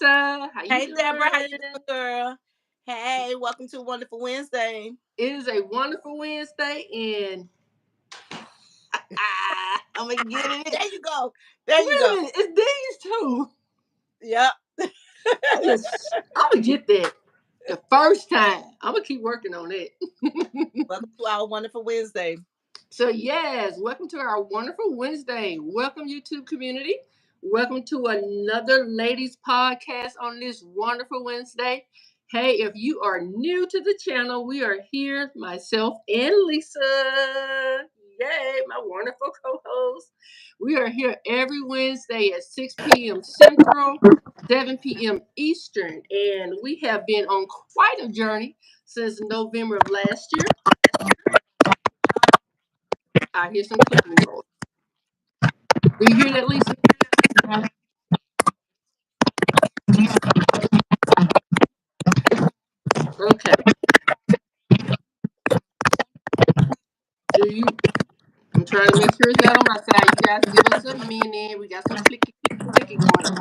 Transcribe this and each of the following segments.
Lisa. How you Hey, doing? Deborah, how you doing, girl? Hey, welcome to Wonderful Wednesday. It is a wonderful Wednesday, and I'm gonna get it. There you go. There you wait a go. minute, it's these two. Yep. I'm gonna get that the first time. I'm gonna keep working on it. Welcome to our Wonderful Wednesday. So yes, welcome to our wonderful Wednesday. Welcome, YouTube community. Welcome to another ladies podcast on this wonderful Wednesday. Hey, if you are new to the channel, we are here, myself and Lisa. Yay, my wonderful co-host. We are here every Wednesday at 6 p.m. Central, 7 p.m. Eastern, and we have been on quite a journey since November of last year. I hear some clicking noise. Do you hear that, Lisa? Okay. Do you? I'm trying to make sure it's not on my side. You guys give us a minute. We got some clicky, clicky, clicky going on.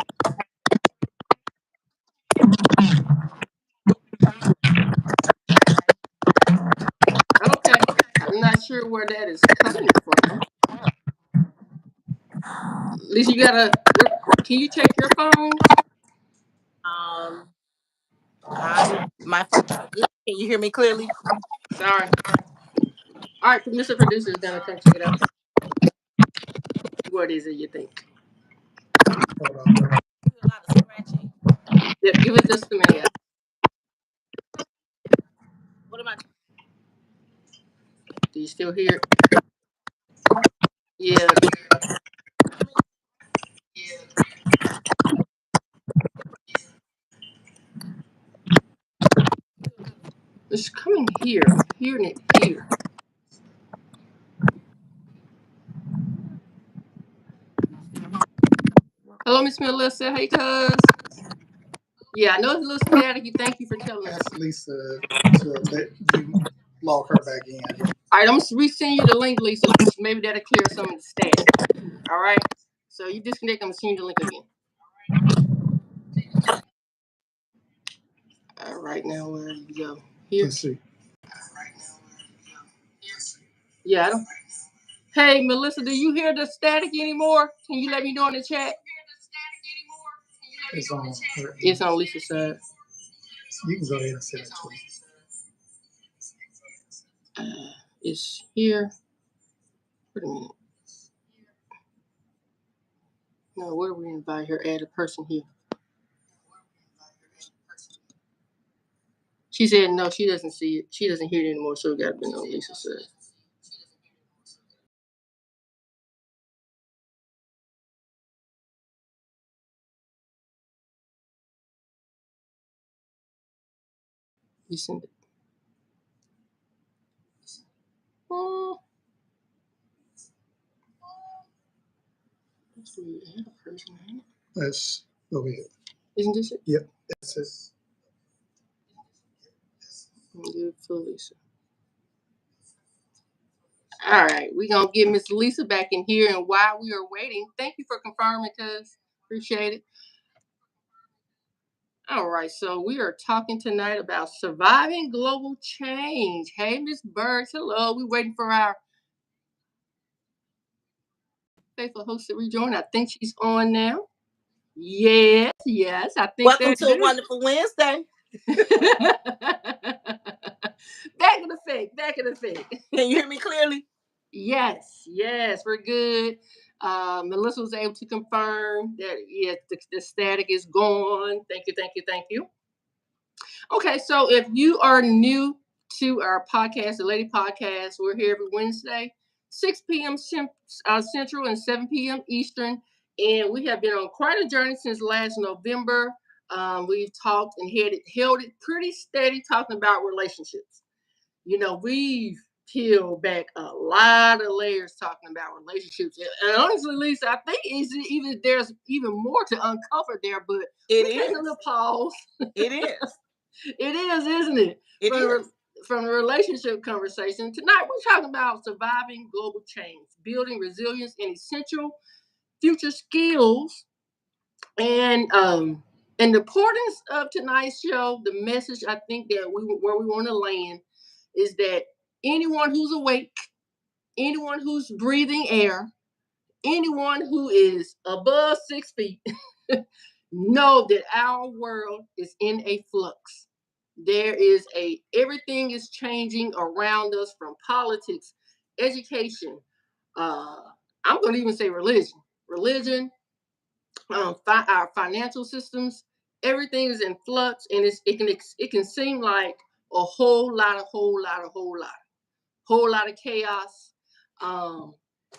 Okay. I'm not sure where that is coming from. Lisa, you gotta. Can you check your phone? Um, my phone is good. Can you hear me clearly? Sorry. All right, Mr. Producer is gonna come check it out. What is it you think? Hold on. A lot of scratching. Yeah, give it just a minute. What am I? Do you still hear it? Yeah. It's coming here. I'm hearing it here. Hello, Miss Melissa. Hey, cuz. Yeah, I know it's a little staticky. Thank you for telling us. Ask Lisa to let you log her back in. All right, I'm gonna resend you the link, Lisa. Maybe that'll clear some of the static. All right. So you disconnect. I'm gonna send you the link again. All right, now where you go? Here. Let's see. Yeah, I don't. Hey, Melissa, do you hear the static anymore? Can you let me know in the chat? It's on her. It's on Lisa's side. You can go ahead and set it to It's here. Wait a minute. No, where do we invite her? Add a person here. She said no, she doesn't see it. She doesn't hear it anymore, so it got to be on Lisa's side. You send it. Oh. That's weird. Add a person, ain't it? Let's go ahead. Isn't this it? Yep, that's it. Good for Lisa. All right, we're gonna get Miss Lisa back in here, and while we are waiting, thank you for confirming, cuz appreciate it. All right, so we are talking tonight about surviving global change. Hey, Miss Burks, hello. We're waiting for our faithful host to rejoin. I think she's on now. Yes, I think Welcome that's to a Wonderful Wednesday. Back in effect, back in effect. Can you hear me clearly? Yes, we're good. Melissa was able to confirm that yes, the static is gone. Thank you. Okay, so if you are new to our podcast, the Lady Podcast, we're here every Wednesday, 6 p.m. Central and 7 p.m. Eastern, and we have been on quite a journey since last November. We've talked and held it pretty steady, talking about relationships. You know, we've peeled back a lot of layers talking about relationships. And honestly, Lisa, I think there's even more to uncover there, but It we take a is. little pause. It is. It is, isn't it? It is. From the relationship conversation. Tonight, we're talking about surviving global change, building resilience and essential future skills. And And the importance of tonight's show, the message I think that where we want to land is that anyone who's awake, anyone who's breathing air, anyone who is above 6 feet, know that our world is in a flux. Everything is changing around us, from politics, education. I'm going to even say religion, our financial systems. Everything is in flux, and it can seem like a whole lot of chaos. Um,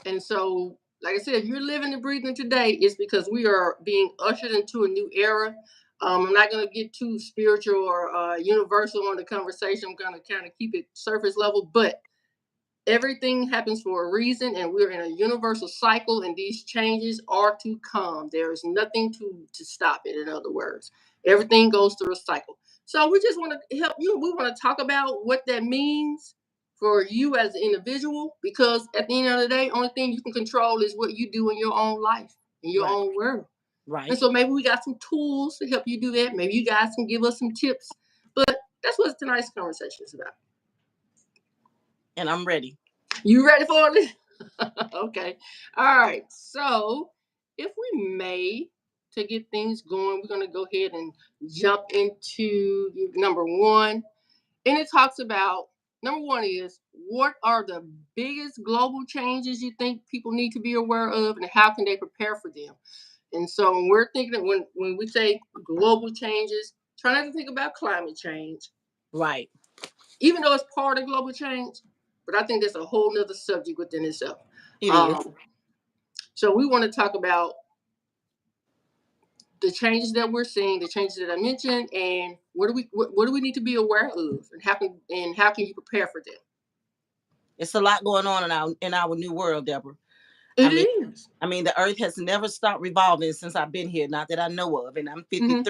and so, like I said, if you're living and breathing today, it's because we are being ushered into a new era. I'm not going to get too spiritual or universal on the conversation. I'm going to kind of keep it surface level, but everything happens for a reason, and we're in a universal cycle, and these changes are to come. There is nothing to stop it. In other words, everything goes through a cycle. So we just want to help you. We want to talk about what that means for you as an individual, because at the end of the day, only thing you can control is what you do in your own life, in your own world. Right. And so maybe we got some tools to help you do that. Maybe you guys can give us some tips. But that's what tonight's conversation is about. And I'm ready. You ready for it? Okay. All right. So, if we may, to get things going, we're going to go ahead and jump into number one. And it talks about number one is, what are the biggest global changes you think people need to be aware of, and how can they prepare for them? And so, when we're thinking that when we say global changes, try not to think about climate change. Right. Even though it's part of global change, but I think that's a whole nother subject within itself. It is. So we want to talk about the changes that we're seeing, the changes that I mentioned, and what do we need to be aware of, and how can you prepare for them? It's a lot going on in our new world, Deborah. It is. I mean, the earth has never stopped revolving since I've been here, not that I know of, and I'm 53.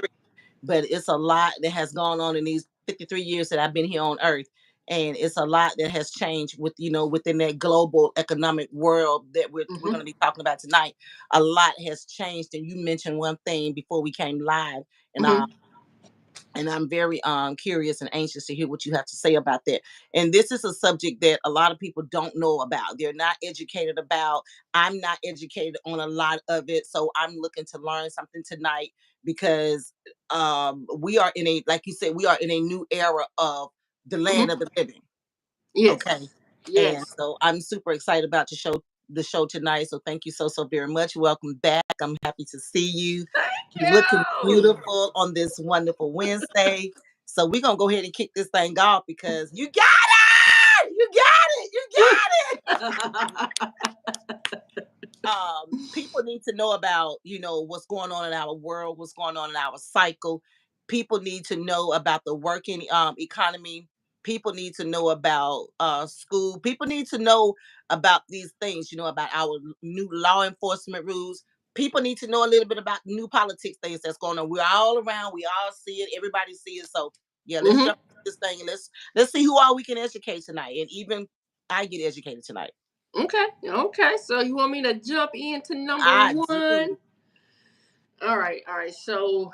But it's a lot that has gone on in these 53 years that I've been here on earth. And it's a lot that has changed within that global economic world that we're going to be talking about tonight. A lot has changed. And you mentioned one thing before we came live, and I'm very curious and anxious to hear what you have to say about that. And this is a subject that a lot of people don't know about. They're not educated about. I'm not educated on a lot of it. So I'm looking to learn something tonight, because we are like you said, we are in a new era of the land of the living. Yes. Okay. Yes. And so I'm super excited about the show tonight. So thank you so very much. Welcome back. I'm happy to see you. You're looking beautiful on this wonderful Wednesday. So we're gonna go ahead and kick this thing off, because you got it! You got it! People need to know about, what's going on in our world, what's going on in our cycle. People need to know about the working economy. People need to know about school. People need to know about these things, about our new law enforcement rules. People need to know a little bit about new politics things that's going on. We're all around. We all see it. Everybody sees it. So yeah, let's jump into this thing, and let's see who all we can educate tonight. And even I get educated tonight. Okay. So you want me to jump into number one? Do. All right. So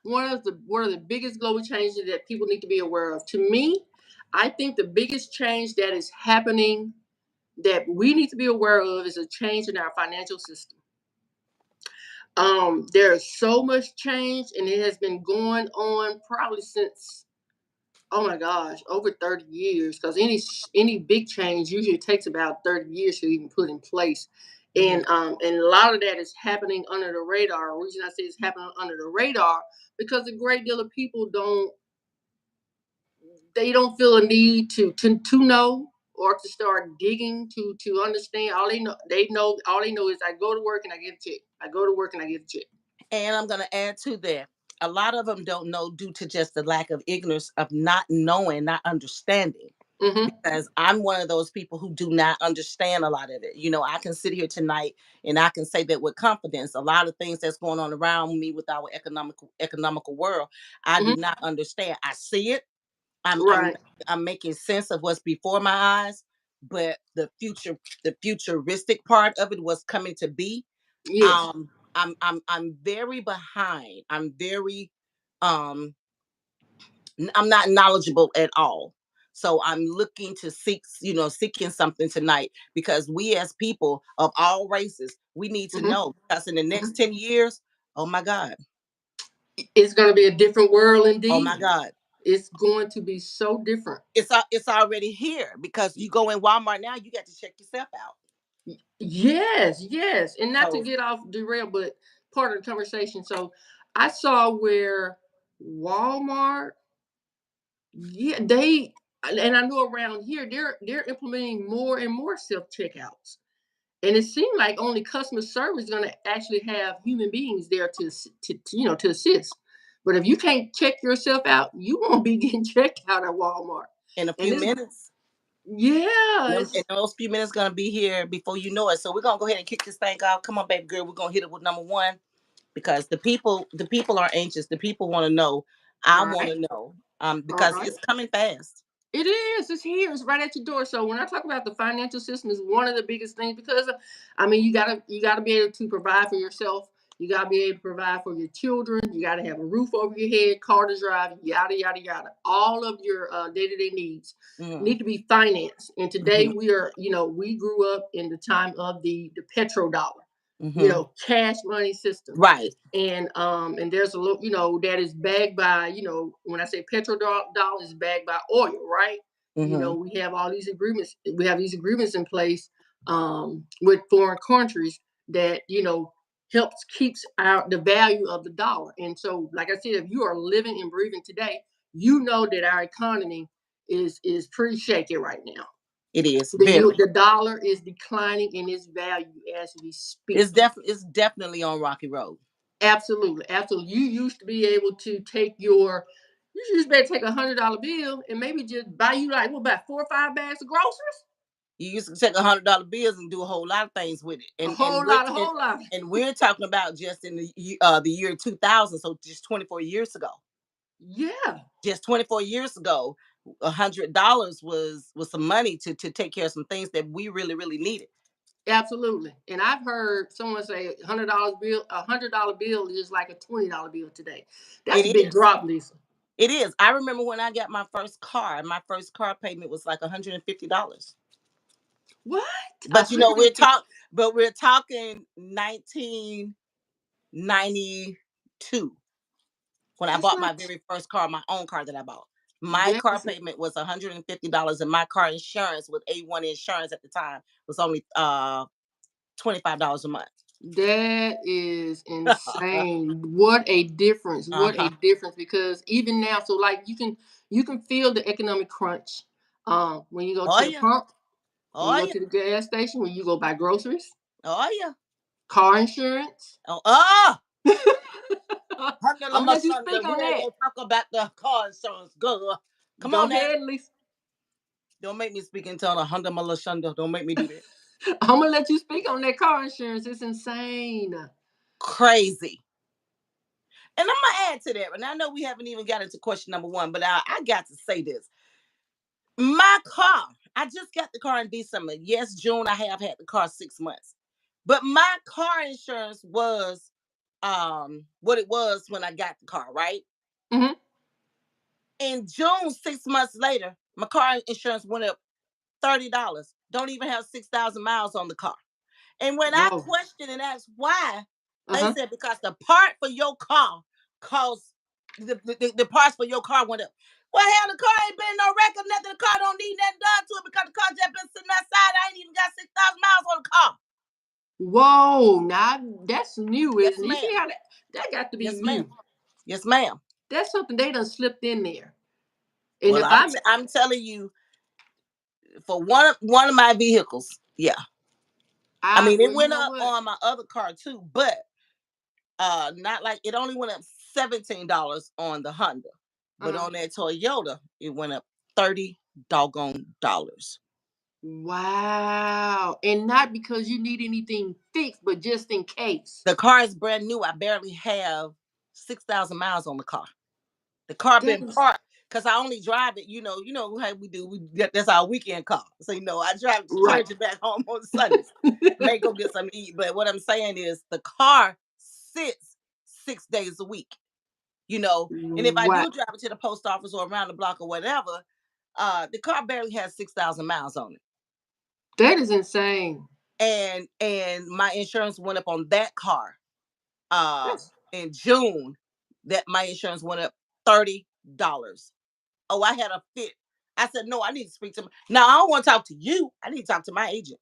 one of the biggest global changes that people need to be aware of, to me, I think the biggest change that is happening that we need to be aware of is a change in our financial system. There is so much change, and it has been going on probably since, oh my gosh, over 30 years, because any big change usually takes about 30 years to even put in place. And a lot of that is happening under the radar. The reason I say it's happening under the radar, because a great deal of people don't feel a need to know, or to start digging to understand. All they know is, I go to work and I get a check. I go to work and I get a check. And I'm going to add to that, a lot of them don't know due to just the lack of ignorance of not knowing, not understanding. Because I'm one of those people who do not understand a lot of it. I can sit here tonight and I can say that with confidence. A lot of things that's going on around me with our economical world, I do not understand. I see it. I'm making sense of what's before my eyes, but the futuristic part of it, what's coming to be, yes. I'm very behind. I'm very um I'm not knowledgeable at all. So I'm looking to seeking something tonight, because we as people of all races, we need to Mhm. know, because in the next Mhm. 10 years, oh my God, It's going to be a different world oh my indeed. God. It's going to be so different. It's already here, because you go in Walmart now, you got to check yourself out. Yes, yes. And not to So get off derail, but part of the conversation. So I saw where Walmart, yeah, and I know around here they're implementing more and more self checkouts. And it seemed like only customer service is going to actually have human beings there to assist. But if you can't check yourself out, you won't be getting checked out at Walmart. in a And few it's minutes, yeah, and those few minutes gonna be here before you know it. So we're gonna go ahead and kick this thing off. Come on, baby girl, we're gonna hit it with number one, because the people are anxious. The people want to know. I all want right, to know, all because right. it's coming fast. It is. It's here. It's right at your door. So when I talk about the financial system, is one of the biggest things because, I mean, you gotta be able to provide for yourself. You gotta be able to provide for your children. You gotta have a roof over your head, car to drive, yada yada yada. All of your day-to-day needs Mm-hmm. need to be financed. And today Mm-hmm. we grew up in the time of the petrodollar, Mm-hmm. cash money system. Right. And there's a little, that is backed by, when I say petrodollar is backed by oil, right? Mm-hmm. We have all these agreements. We have these agreements in place with foreign countries that helps keeps the value of the dollar. And so, like I said, if you are living and breathing today, you know that our economy is pretty shaky right now. It is The very. the dollar is declining in its value as we speak. It's definitely on rocky road. Absolutely, absolutely. You used to be able to you used to be able to take $100 bill and maybe just buy you like what about 4 or 5 bags of groceries? You used to take $100 bills and do a whole lot of things with it, A and whole lot, a whole lot. we're talking about just in the year 2000, so just 24 years ago. Yeah, Just 24 years ago, $100 was some money to take care of some things that we really really needed. absolutely. And I've heard someone say $100 bill is like a $20 bill today. That's a It big is. drop, Lisa. It is. I remember when I got my first car. My first car payment was like $150. What? But $150? we're talking 1992, when I That's bought not my very first car, my own car that I bought. My car that's payment was $150, and my car insurance with A1 Insurance at the time was only $25 a month. That is insane. What a difference. What a Uh-huh. difference. Because even now, so like you can feel the economic crunch when you go Oh to the yeah. pump, when you Oh go yeah. to the gas station, when you go buy groceries, Oh yeah. car insurance. Oh. Hundred I'm of gonna my let you son, speak on we ain't that. gonna talk about the car insurance. Go. Come Go on now. ahead, Lisa. Don't make me speak in tongue. Hundred my shunda. Don't make me do that. I'm gonna let you speak on that car insurance. It's insane. Crazy. And I'm gonna add to that. And I know we haven't even got into question number one, but I got to say this. My car, I just got the car in December. Yes, June, I have had the car 6 months. But my car insurance was what it was when I got the car, right? Hmm. In June, 6 months later, my car insurance went up $30. Don't even have 6,000 miles on the car. And when I Whoa. questioned and asked why, they Uh-huh. said because the part for your car cost the parts for your car went up. Well, hell, the car ain't been no record, nothing. The car don't need nothing done to it because the car just been sitting outside. I ain't even got 6,000 miles on the car. Whoa, now that's new, Yes, isn't it? You see ma'am. how that got to be Yes, ma'am. new. Yes, ma'am. That's something they done slipped in there. And Well, if I'm I'm telling you, for one of my vehicles, yeah. I I mean, it well, you went know up what? on my other car too, but not like it only went up $17 on the Honda, but Uh-huh. on that Toyota, it went up 30 doggone dollars. Wow. And not because you need anything fixed, but just in case. The car is brand new. I barely have 6,000 miles on the car. The car That been is parked because I only drive it. You know how we do. That's our weekend car. So I drive it to right. church and back home on Sundays. May go get something to eat. But what I'm saying is the car sits 6 days a week. You know, and if I Wow. do drive it to the post office or around the block or whatever, the car barely has 6,000 miles on it. That is insane. And my insurance went up on that car That's in June. That my insurance went up $30. Oh, I had a fit. I said, no, I need to speak to now. I don't want to talk to you. I need to talk to my agent.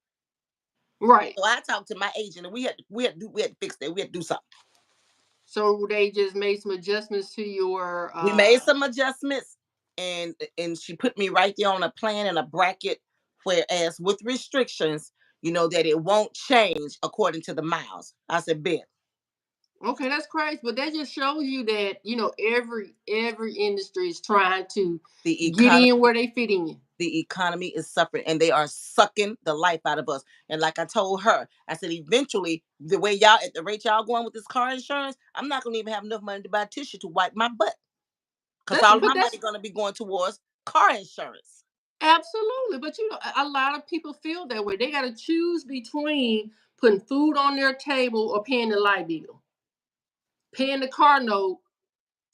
right. So I talked to my agent, and we had to fix that. We had to do something. So they just made some adjustments to your. We made some adjustments, and she put me right there on a plan and a bracket. Whereas with restrictions, you know that it won't change according to the miles. I said, bet. Okay, that's crazy, but that just shows you that every industry is trying to The get economy, in where they fit in. the economy is suffering, and they are sucking the life out of us. And like I told her, I said, eventually, the way y'all at the rate y'all going with this car insurance, I'm not gonna even have enough money to buy tissue to wipe my butt, because all of But my that's money gonna be going towards car insurance. absolutely. But a lot of people feel that way. They got to choose between putting food on their table or paying the light bill, paying the car note,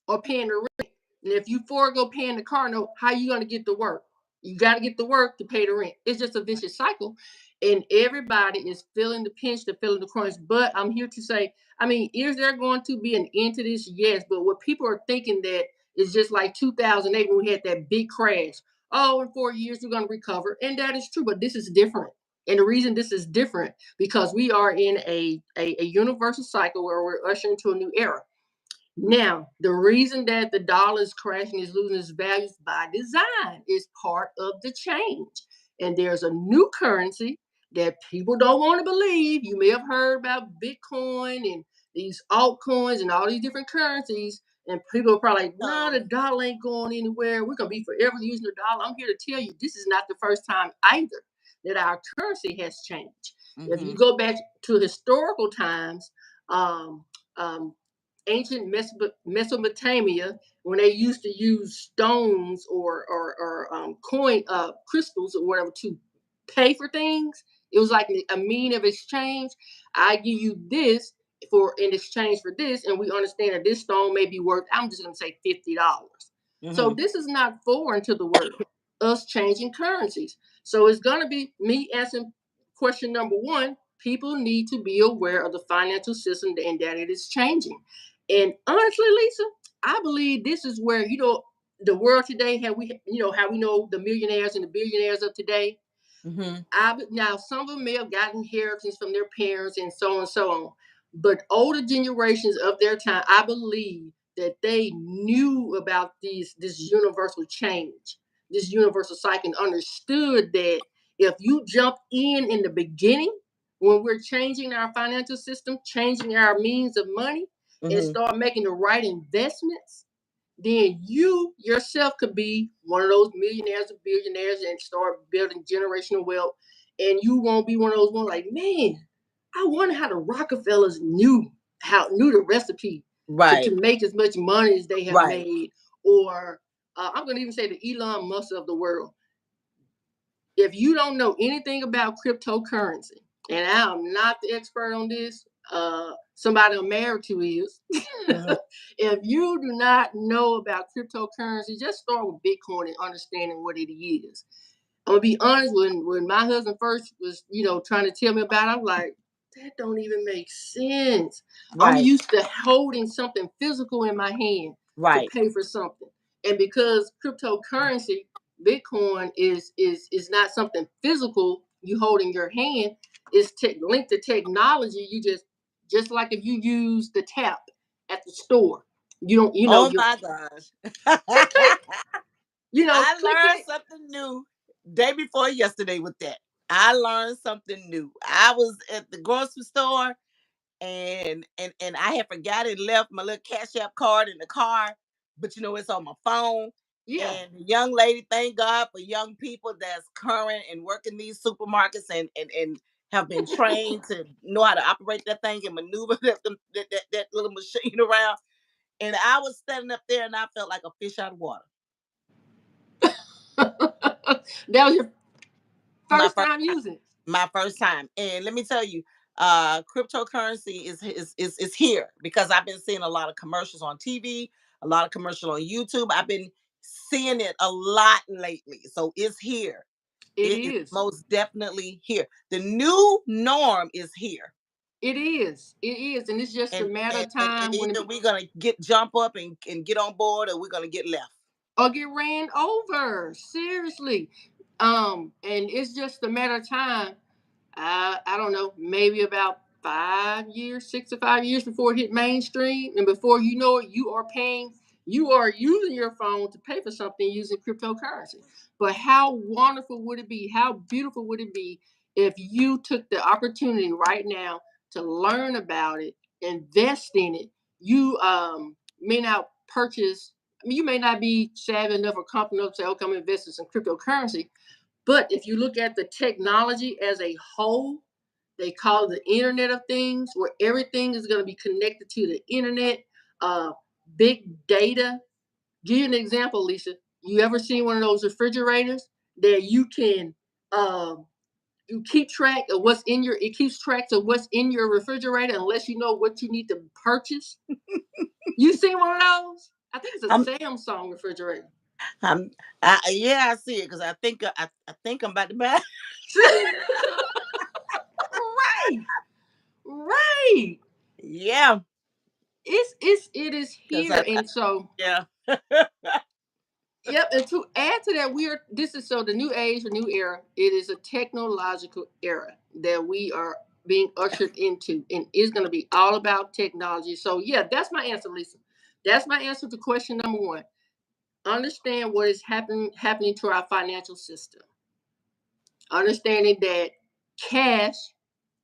or paying the rent. And if you forego paying the car note, how you going to get to work? You got to get to work to pay the rent. It's just a vicious cycle. And everybody is feeling the pinch, they're feeling the crunch. But I'm here to say, I mean, is there going to be an end to this? Yes. But what people are thinking that is just like 2008 when we had that big crash. Oh, in 4 years, we're going to recover. And that is true. But this is different. And the reason this is different, because we are in a universal cycle where we're ushering into a new era. Now, the reason that the dollar is crashing, is losing its values by design, is part of the change. And there's a new currency that people don't want to believe. You may have heard about Bitcoin and these altcoins and all these different currencies. And people are probably like, no, the dollar ain't going anywhere. We're going to be forever using the dollar. I'm here to tell you, this is not the first time either that our currency has changed. If you go back to historical times, um, um, ancient Mesopotamia, when they used to use stones or coin crystals or whatever to pay for things, it was like a mean of exchange. I give you this for in exchange for this, and we understand that this stone may be worth, I'm just going to say $50. So this is not foreign to the world, us changing currencies. So it's going to be me answering question number one. People need to be aware of the financial system and that it is changing. And honestly, Lisa, I believe this is where, the world today, how we know the millionaires and the billionaires of today. Now, some of them may have gotten inheritance from their parents and so on and so on. But older generations of their time, I believe that they knew about this universal change, this universal cycle, and understood that if you jump in the beginning, when we're changing our financial system, changing our means of money, and start making the right investments, then you yourself could be one of those millionaires or billionaires and start building generational wealth. And you won't be one of those ones like, man, I wonder how the Rockefellers knew the recipe to make as much money as they have made. Or I'm going to even say the Elon Musk of the world. If you don't know anything about cryptocurrency, and I'm not the expert on this, somebody I'm married to is. If you do not know about cryptocurrency, just start with Bitcoin and understanding what it is. I'm gonna be honest, when my husband first was, trying to tell me about it, I'm like, that don't even make sense. I'm used to holding something physical in my hand to pay for something. And because cryptocurrency, Bitcoin is not something physical you hold in your hand, it's linked to technology. You just like if you use the tap at the store. You don't, oh my gosh. I learned something new day before yesterday with that. I learned something new. I was at the grocery store and I had forgotten and left my little Cash App card in the car, but it's on my phone. Yeah. And the young lady, thank God for young people that's current and working these supermarkets and have been trained to know how to operate that thing and maneuver that little machine around. And I was standing up there and I felt like a fish out of water. That was your first time using it? My first time. And let me tell you, Cryptocurrency is here because I've been seeing a lot of commercials on TV, a lot of commercial on YouTube. I've been seeing it a lot lately. So it's here. It It is is. most definitely here. The new norm is here. It is. It is. And it's just a matter of time when either we're gonna jump up and get on board, or we're gonna get left. or get ran over. Seriously. And it's just a matter of time. I don't know, maybe about 5 years, 6 to 5 years before it hit mainstream, and before you know it, you are using your phone to pay for something using cryptocurrency. But how wonderful would it be? How beautiful would it be if you took the opportunity right now to learn about it, invest in it? You may not purchase. I mean, you may not be savvy enough or confident enough to say, "Okay, I'm investing in some cryptocurrency." But if you look at the technology as a whole, they call it the Internet of Things, where everything is going to be connected to the internet, uh, big data. Give you an example, Lisa. You ever seen one of those refrigerators that you can you keep track of what's in your it keeps tracks of what's in your refrigerator unless you know what you need to purchase? You seen one of those? I think it's a I'm, Samsung refrigerator. yeah, I see it because I think I'm about to buy. Right, right. Yeah, It is because here, and so yeah. yep. And to add to that, this is so the new age, the new era. It is a technological era that we are being ushered into, and it's going to be all about technology. So yeah, that's my answer, Lisa. That's my answer to question number one. Understand what is happening to our financial system. Understanding that cash,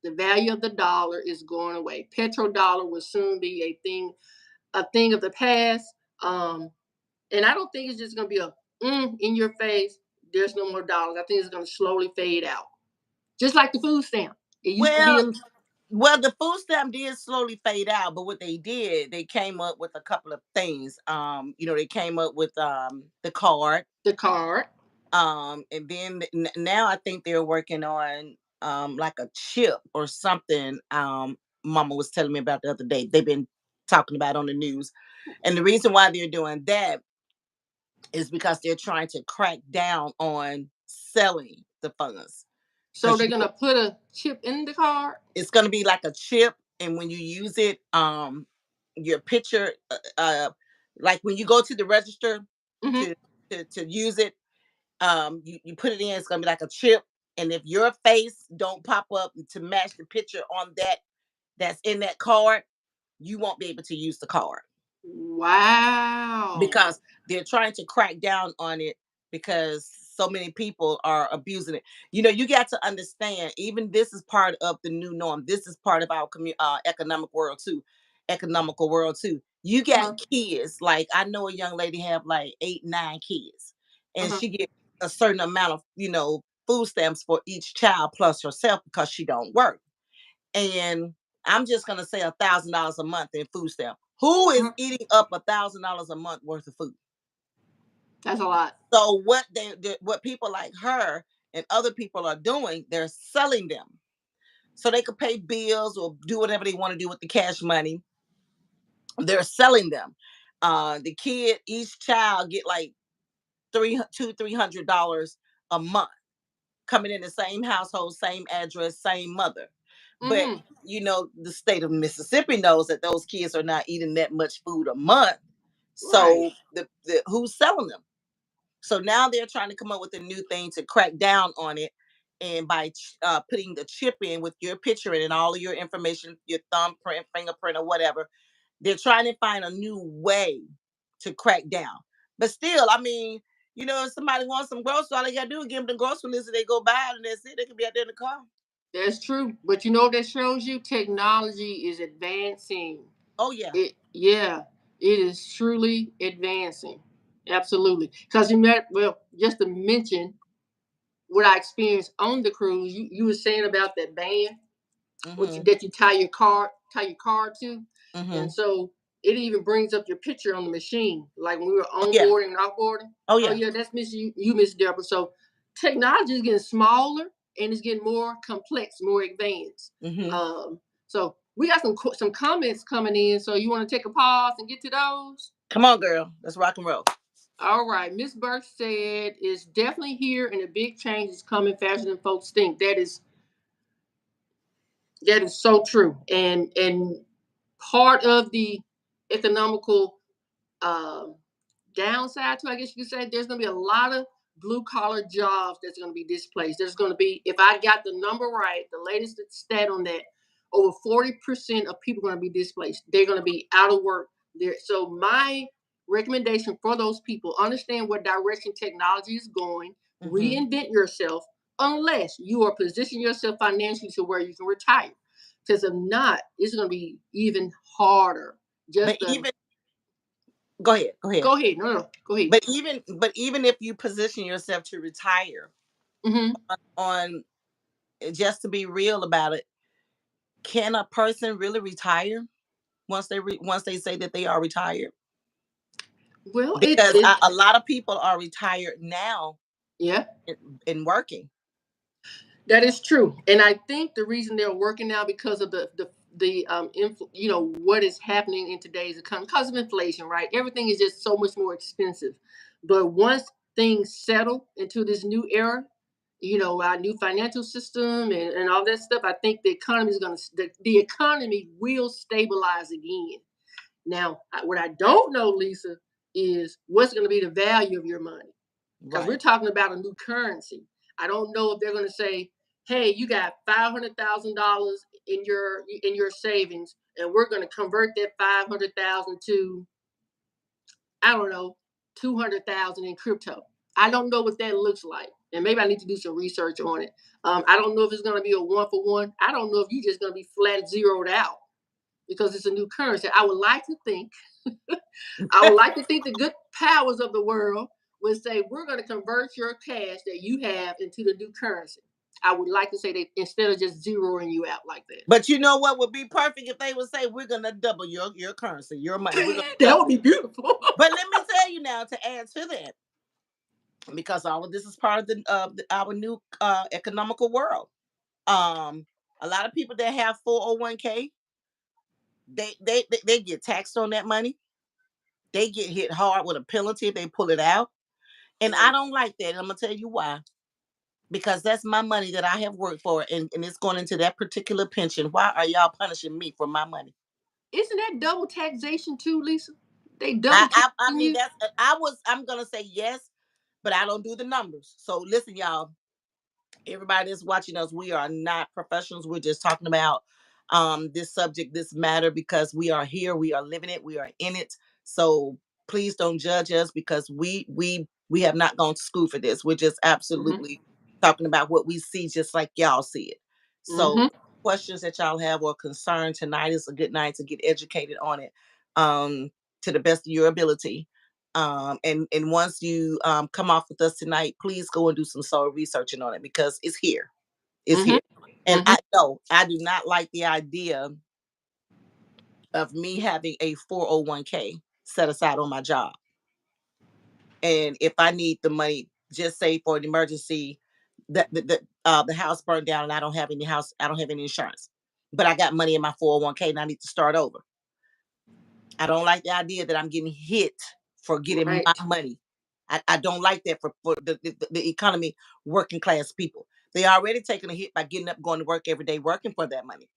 the value of the dollar, is going away. Petrodollar will soon be a thing of the past. Um, and I don't think it's just going to be a in your face. There's no more dollars. I think it's going to slowly fade out, just like the food stamp. It used to be Well, well, the food stamp did slowly fade out, but what they did, they came up with a couple of things. They came up with the card. the card. And then now I think they're working on like a chip or something. Mama was telling me about the other day. They've been talking about on the news, and the reason why they're doing that is because they're trying to crack down on selling the funds. So Because they're going to put a chip in the card. it's going to be like a chip, and when you use it, your picture, like when you go to the register Mm-hmm. to to use it, you put it in, it's gonna be like a chip. And if your face don't pop up to match the picture on that's in that card, you won't be able to use the card Wow. because they're trying to crack down on it because so many people are abusing it. You got to understand, even this is part of the new norm. This is part of our economical world too. You got Uh-huh. kids, like I know a young lady have like 8, 9 kids, and Uh-huh. she get a certain amount of food stamps for each child plus herself because she don't work. And I'm just gonna say $1,000 a month in food stamp. Who is Uh-huh. eating up $1,000 a month worth of food? That's a lot. So what people like her and other people are doing, they're selling them so they could pay bills or do whatever they want to do with the cash money. They're selling them. The kid, each child get like $300 a month, coming in the same household, same address, same mother. But Mm-hmm. the state of Mississippi knows that those kids are not eating that much food a month. Right. So the who's selling them? So now they're trying to come up with a new thing to crack down on it. And by putting the chip in with your picture in and all of your information, your thumbprint, fingerprint, or whatever, they're trying to find a new way to crack down. But still, I mean, if somebody wants some groceries, all they got to do is give them the grocery list and they go buy it and that's it. They can be out there in the car. That's true. But you know what that shows you? Technology is advancing. Oh, yeah. Yeah, it is truly advancing. Absolutely. Because just to mention what I experienced on the cruise, you were saying about that band, Mm-hmm. that you tie your car to. Mm-hmm. And so it even brings up your picture on the machine. Like when we were Oh, yeah. onboarding and offboarding. Oh, Oh yeah. yeah, that's Miss Deborah. So technology is getting smaller and it's getting more complex, more advanced. Mm-hmm. So we got some comments coming in. So you want to take a pause and get to those? Come on, girl. Let's rock and roll. All right. Miss Burke said it's definitely here and a big change is coming faster than folks think. That is so true. And part of the economical um, downside to, I guess you could say, there's going to be a lot of blue collar jobs that's going to be displaced. There's going to be, if I got the number right, the latest stat on that, over 40% of people are going to be displaced. They're going to be out of work there. So my recommendation for those people, understand what direction technology is going, reinvent yourself, unless you are positioning yourself financially to where you can retire. Because if not, it's going to be even harder. Go ahead. Go ahead. No, go ahead. But even if you position yourself to retire, on just to be real about it, can a person really retire once they say that they are retired? Well, because a lot of people are retired now. Yeah. In working. That is true, and I think the reason they're working now because of what is happening in today's economy because of inflation, right? Everything is just so much more expensive. But once things settle into this new era, our new financial system and all that stuff, I think the economy is the economy will stabilize again. Now, what I don't know, Lisa, is what's going to be the value of your money, because we're talking about a new currency. I don't know if they're going to say, hey, you got $500,000 in your savings, and we're going to convert that 500,000 to, I don't know, 200,000 in crypto. I don't know what that looks like, and maybe I need to do some research on it. I don't know if it's going to be a 1-for-1. I don't know if you're just going to be flat zeroed out because it's a new currency. I would like to think the good powers of the world would say, we're going to convert your cash that you have into the new currency. I would like to say that instead of just zeroing you out like that. But you know what would be perfect if they would say, we're going to double your currency, your money. That would be beautiful. But let me tell you now, to add to that, because all of this is part of our new economical world. A lot of people that have 401k, they get taxed on that money. They get hit hard with a penalty if they pull it out. And I don't like that. And I'm going to tell you why. Because that's my money that I have worked for, and it's going into that particular pension. Why are y'all punishing me for my money? Isn't that double taxation too, Lisa? They double taxing I mean, you? I'm going to say yes, but I don't do the numbers. So listen, y'all. Everybody that's watching us, we are not professionals. We're just talking about this subject, this matter, because we are here, we are living it, we are in it. So please don't judge us, because we have not gone to school for this. We're just absolutely talking about what we see, just like y'all see it. So questions that y'all have or concern, tonight is a good night to get educated on it, to the best of your ability. And once you come off with us tonight, please go and do some soul researching on it, because it's here. It's here. And I do not like the idea of me having a 401k set aside on my job. And if I need the money, just say for an emergency, the house burned down and I don't have any insurance, but I got money in my 401k and I need to start over. I don't like the idea that I'm getting hit for getting my money. I don't like that for the economy, working class people. They already taking a hit by getting up, going to work every day, working for that money.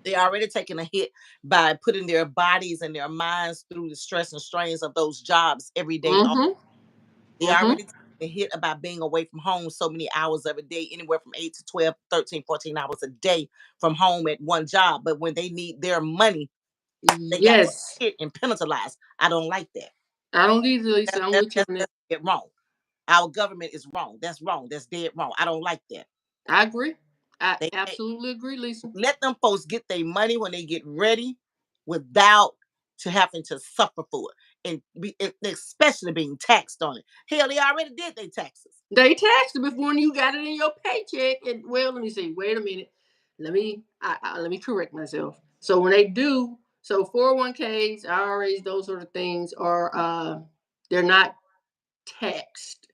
They already taking a hit by putting their bodies and their minds through the stress and strains of those jobs every day. They already taking a hit about being away from home so many hours of a day, anywhere from 8 to 12, 13, 14 hours a day from home at one job. But when they need their money, they got hit and penalized. I don't like that. I don't either, Lisa. I'm with you on that. That's wrong. Our government is wrong. That's wrong. That's dead wrong. I don't like that. I agree. I absolutely agree, Lisa. Let them folks get their money when they get ready, without to having to suffer for it, and especially being taxed on it. Hell, they already did their taxes. They taxed it before you got it in your paycheck. And well, let me see. Wait a minute. Let me correct myself. So when they do, 401ks, IRAs, those sort of things are they're not taxed.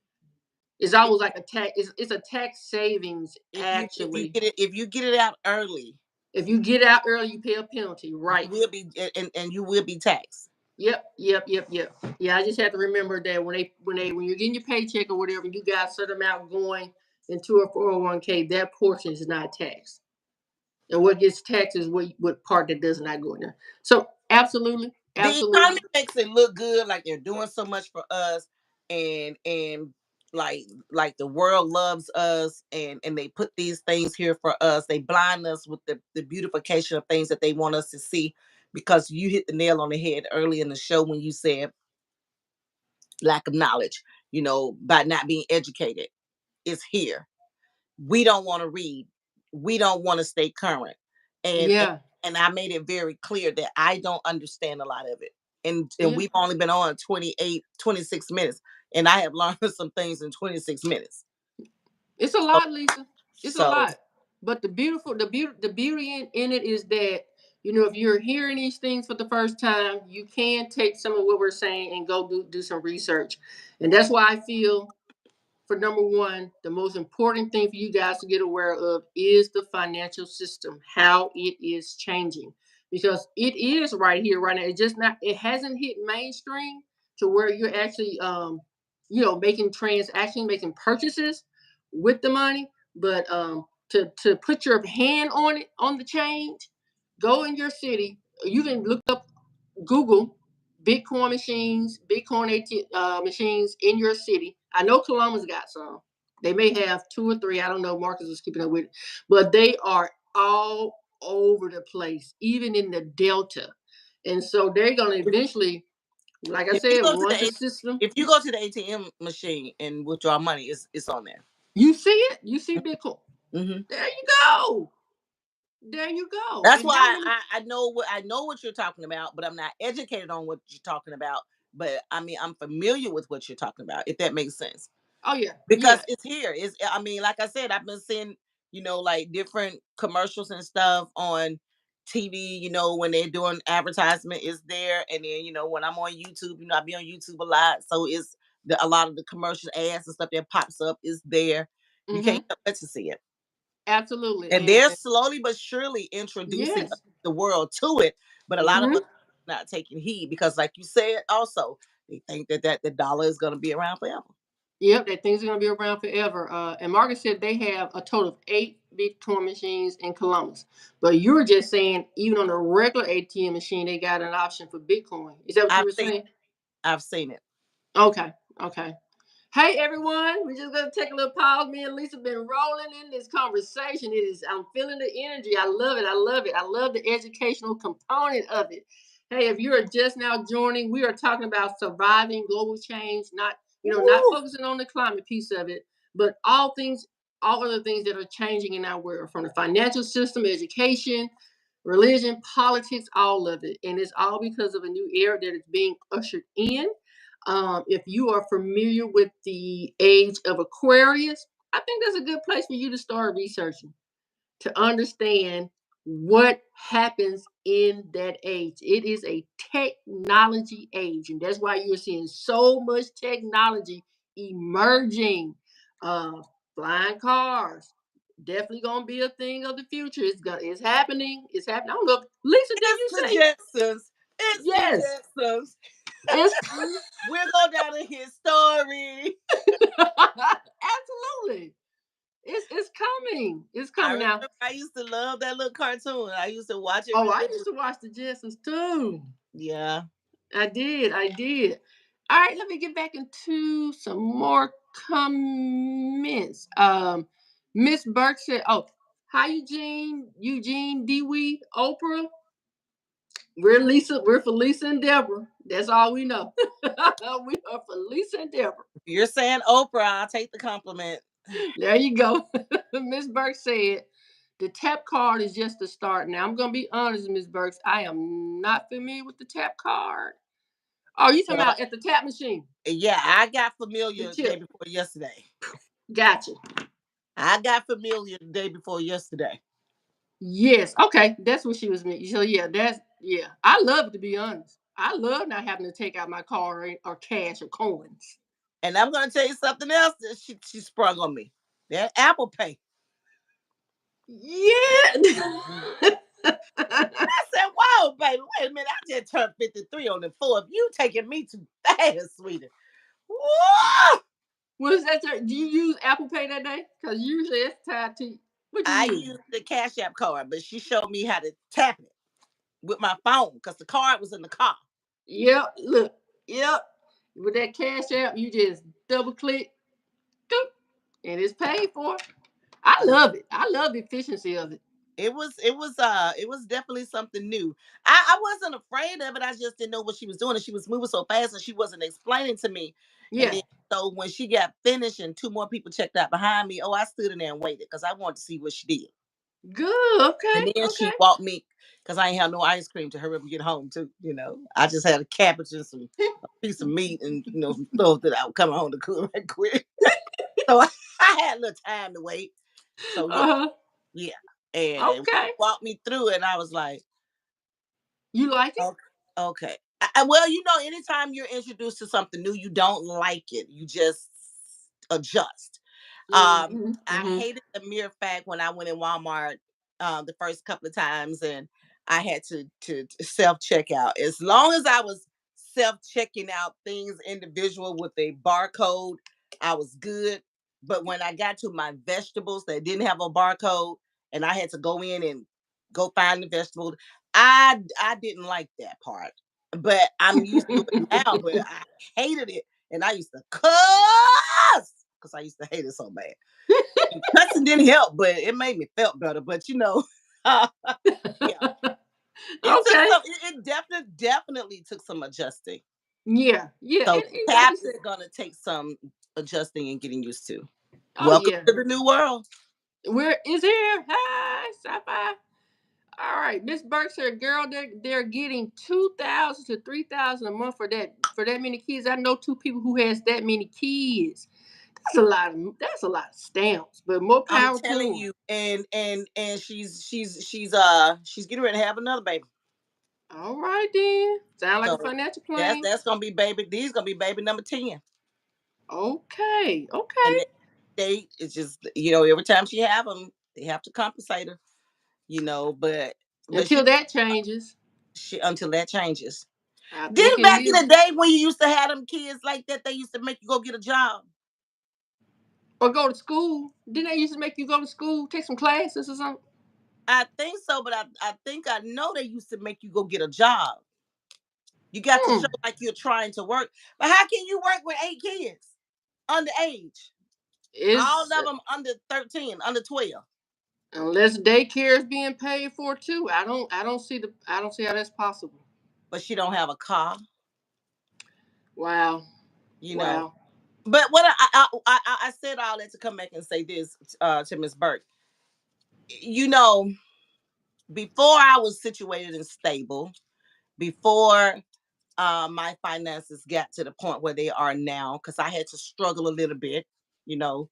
It's almost like a tax. It's a tax savings actually. If you get it out early, if you get out early, you pay a penalty, right? you will be and you will be taxed. Yep. Yeah, I just have to remember that when you're getting your paycheck or whatever, you got a certain amount going into a 401k, that portion is not taxed. And what gets taxed is what part that does not go in there. So absolutely, The absolutely. economy makes it look good, like they're doing so much for us, and like the world loves us, and they put these things here for us. They blind us with the beautification of things that they want us to see. Because you hit the nail on the head early in the show when you said lack of knowledge, by not being educated. Is here. We don't want to read. We don't want to stay current. And, and Yeah. and I made it very clear that I don't understand a lot of it. And Yeah. we've only been on 26 minutes. And I have learned some things in 26 minutes. It's a lot, Lisa. It's a So lot. But the beauty in it is that, if you're hearing these things for the first time, you can take some of what we're saying and go do some research. And that's why I feel, for number one, the most important thing for you guys to get aware of is the financial system, how it is changing. Because it is right here, right now. It hasn't hit mainstream to where you're actually making transactions, making purchases with the money. But to put your hand on it, on the change, go in your city. You can look up, Google Bitcoin machines, Bitcoin machines in your city. I know Columbus got some. They may have 2 or 3. I don't know. Marcus is keeping up with it, but they are all over the place, even in the Delta. And so they're going to eventually, like I if you said, go to once the the system, if you go to the ATM machine and withdraw money, it's on there. you see it, you see Bitcoin. Mm-hmm. There you go. There you go. That's And why how many? I know what you're talking about, but I'm not educated on what you're talking about. But I mean, I'm familiar with what you're talking about, if that makes sense. Oh yeah, Because yeah. it's here. Like I said, I've been seeing, like different commercials and stuff on TV, when they're doing advertisement is there. And then, when I'm on YouTube, I be on YouTube a lot. So it's a lot of the commercial ads and stuff that pops up is there. You Mm-hmm. can't help but to see it. Absolutely. And they're slowly but surely introducing Yes. the world to it. But a lot of Mm-hmm. us not taking heed because, like you said, also they think that the dollar is going to be around forever. Yep, that things are going to be around forever. And Marcus said they have a total of 8 Bitcoin machines in Columbus. But you were just saying, even on a regular ATM machine, they got an option for Bitcoin. Is that what you I've were seen saying? I've seen it. Okay. Hey everyone, we're just gonna take a little pause. Me and Lisa been rolling in this conversation. I'm feeling the energy. I love it. I love the educational component of it. Hey, if you are just now joining, we are talking about surviving global change, not Woo! focusing on the climate piece of it, but all other things that are changing in our world, from the financial system, education, religion, politics, all of it. And it's all because of a new era that is being ushered in. If you are familiar with the age of Aquarius, I think that's a good place for you to start researching to understand what happens in that age. It is a technology age, and that's why you're seeing so much technology emerging. Uh, Flying cars, definitely gonna be a thing of the future. It's happening. It's happening. I don't know, Lisa, did It's you the say Jetsons. It's yes? the Jetsons. It's We'll go down in his story. absolutely. It's coming. It's I coming remember now. I used to love that little cartoon. I used to watch it Oh, I used religiously. to watch the Jetsons too. Yeah. I did. I did. All right, let me get back into some more comments. Miss Burke said, "Oh, hi Eugene, Dewey, Oprah. We're for Lisa and Deborah. That's all we know. We are for Lisa and Deborah. You're saying Oprah, I'll take the compliment. There you go." Miss Burke said, "The tap card is just the start." Now, I'm going to be honest, Miss Burks. I am not familiar with the tap card. Oh, you talking Well, about at the tap machine? yeah, I got The familiar the day chip. before yesterday. Gotcha. I got familiar the day before yesterday. Yes. Okay. That's what she was meant. So, yeah. I love it, to be honest. I love not having to take out my card or cash or coins. And I'm gonna tell you something else that she sprung on me. That Apple Pay. Yeah. I said, "Whoa, baby, wait a minute! I just turned 53 on the 4th. You taking me too fast, sweetie." Whoa! Was that do you use Apple Pay that day? Because usually it's tied to what you I use. used the Cash App card, but she showed me how to tap it with my phone because the card was in the car. Yep. Look. Yep. With that Cash App, you just double click, doop, and it's paid for. I love it. I love the efficiency of it. It was definitely something new. I wasn't afraid of it. I just didn't know what she was doing, and she was moving so fast, and she wasn't explaining to me. And Yeah. then so when she got finished, and two more people checked out behind me, oh, I stood in there and waited because I wanted to see what she did. Good. Okay. And then Okay. she walked me because I ain't have no ice cream to hurry up and get home too. I just had a cabbage and a piece of meat and some stuff that I was coming home to cook right quick. So I had a little time to wait. So yeah, Uh-huh. yeah. And Okay. walked me through it, and I was like, You like it? okay. Well, anytime you're introduced to something new, you don't like it. You just adjust. Mm-hmm. I Mm-hmm. hated the mere fact when I went in Walmart the first couple of times, and I had to self checkout. As long as I was self checking out things individual with a barcode, I was good. But when I got to my vegetables that didn't have a barcode, and I had to go in and go find the vegetables, I didn't like that part. But I'm used to it now. But I hated it, and I used to cuss because I used to hate it so bad. Cussing didn't help, but it made me felt better. But yeah, it took Okay. some. It definitely took some adjusting. Yeah. Yeah. So And like tap you is said, gonna take some adjusting and getting used to. oh Welcome yeah. to the new world. Where is here? Hi, sci-fi. All right, Miss Burke said, "Girl, they're getting 2,000 to 3,000 a month for that many kids. I know two people who has that many kids. That's a lot of stamps, but more I'm power to telling them. you, and she's getting ready to have another baby. All right then, sound like a So financial that's plan. that's gonna be baby. These gonna be baby number 10. Okay, And okay. they it's just every time she have them, they have to compensate her. But she Until that changes, until that changes. I think Then it back in will. the day when you used to have them kids like that, they used to make you go get a job. Or go to school. Didn't they used to make you go to school, take some classes or something? I think so, but I think I know they used to make you go get a job. You got to show Hmm. like you're trying to work. But how can you work with 8 kids underage? All It's of them under 13, under 12. unless daycare is being paid for too. I don't see how that's possible. But she don't have a car, Wow. you know. Wow. But what I said all that to come back and say this to Miss Burke. You know, before I was situated and stable, before my finances got to the point where they are now, because I had to struggle a little bit, you know.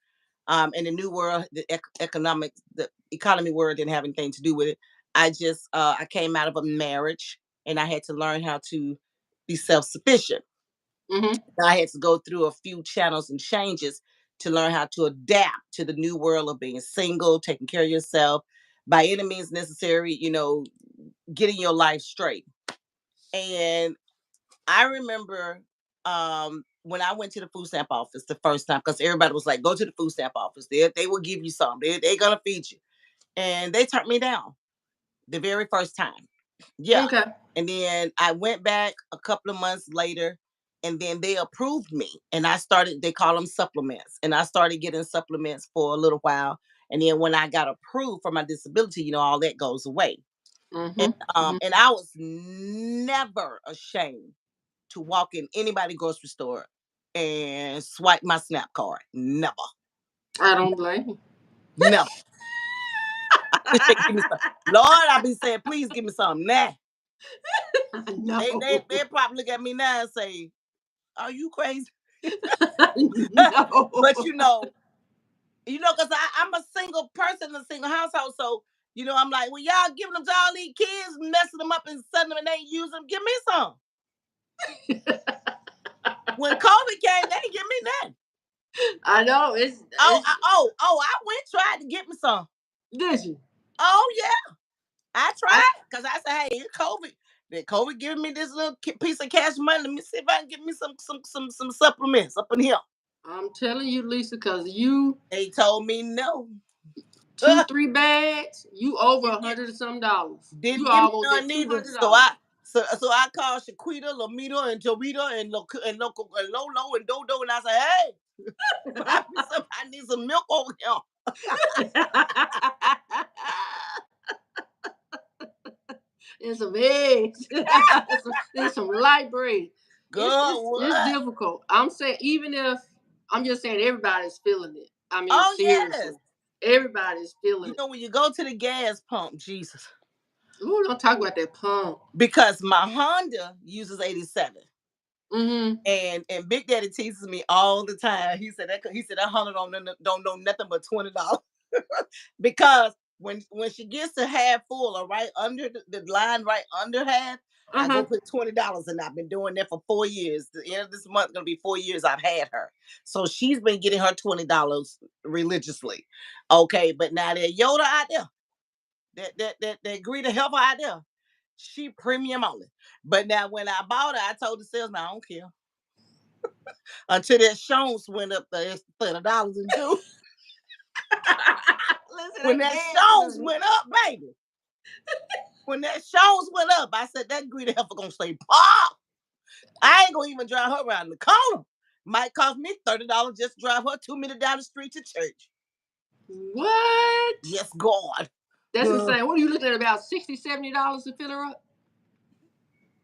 In the new world, the economy world didn't have anything to do with it. I came out of a marriage, and I had to learn how to be self sufficient. Mm-hmm. I had to go through a few channels and changes to learn how to adapt to the new world of being single, taking care of yourself by any means necessary, getting your life straight. And I remember when I went to the food stamp office the first time, because everybody was like, go to the food stamp office. They will give you some. They're going to feed you. And they turned me down the very first time. Yeah. Okay. And then I went back a couple of months later, and then they approved me. And they call them supplements. And I started getting supplements for a little while. And then when I got approved for my disability, all that goes away. And, Mm-hmm. um, and I was never ashamed to walk in anybody grocery store and swipe my SNAP card. Never. I don't blame you. Never. Give me some. Lord, I be saying, please give me some. Nah. They No. probably look at me now and say, are you crazy? No. But because I'm a single person in a single household. So, I'm like, well, y'all giving them to all these kids, messing them up and sending them and they use them. Give me some. When COVID came, they didn't give me ain't nothing. I know it's. I went tried to get me some. Did you? Oh yeah, I tried because I said, hey, COVID. Then COVID giving me this little piece of cash money. Let me see if I can get me some supplements up in here. I'm telling you, Lisa, because they told me no. 2-3 bags, you over $100 and some dollars. Didn't you give me almost none at either. $200. So I called Shaquita, Lamita, and Jovita, and Lolo and Dodo, and I said, hey, I need some milk over here. And some eggs. and some light bread. It's difficult. I'm saying, I'm just saying everybody's feeling it. I mean, seriously. Yes. Everybody's feeling it. You know, when you go to the gas pump, Jesus. Ooh, don't talk about that pump. Because my Honda uses 87. Mm-hmm. And Big Daddy teases me all the time. He said that Honda don't know nothing but $20. Because when she gets to half full or right under the line, right under half, I go put $20, and I've been doing that for 4 years. The end of this month gonna be 4 years I've had her. So she's been getting her $20 religiously. Okay, but now that Yoda out there, that Greta helper out there, she premium only. But now when I bought her, I told the salesman I don't care. Until that Shones went up the $30 in June. When that Shones went up, baby. When that Shones went up, I said that Greta heifer gonna stay pop. I ain't gonna even drive her around the corner. Might cost me $30 just to drive her 2 minutes down the street to church. What? Yes, God. That's insane. What are you looking at, about $60, $70 to fill her up?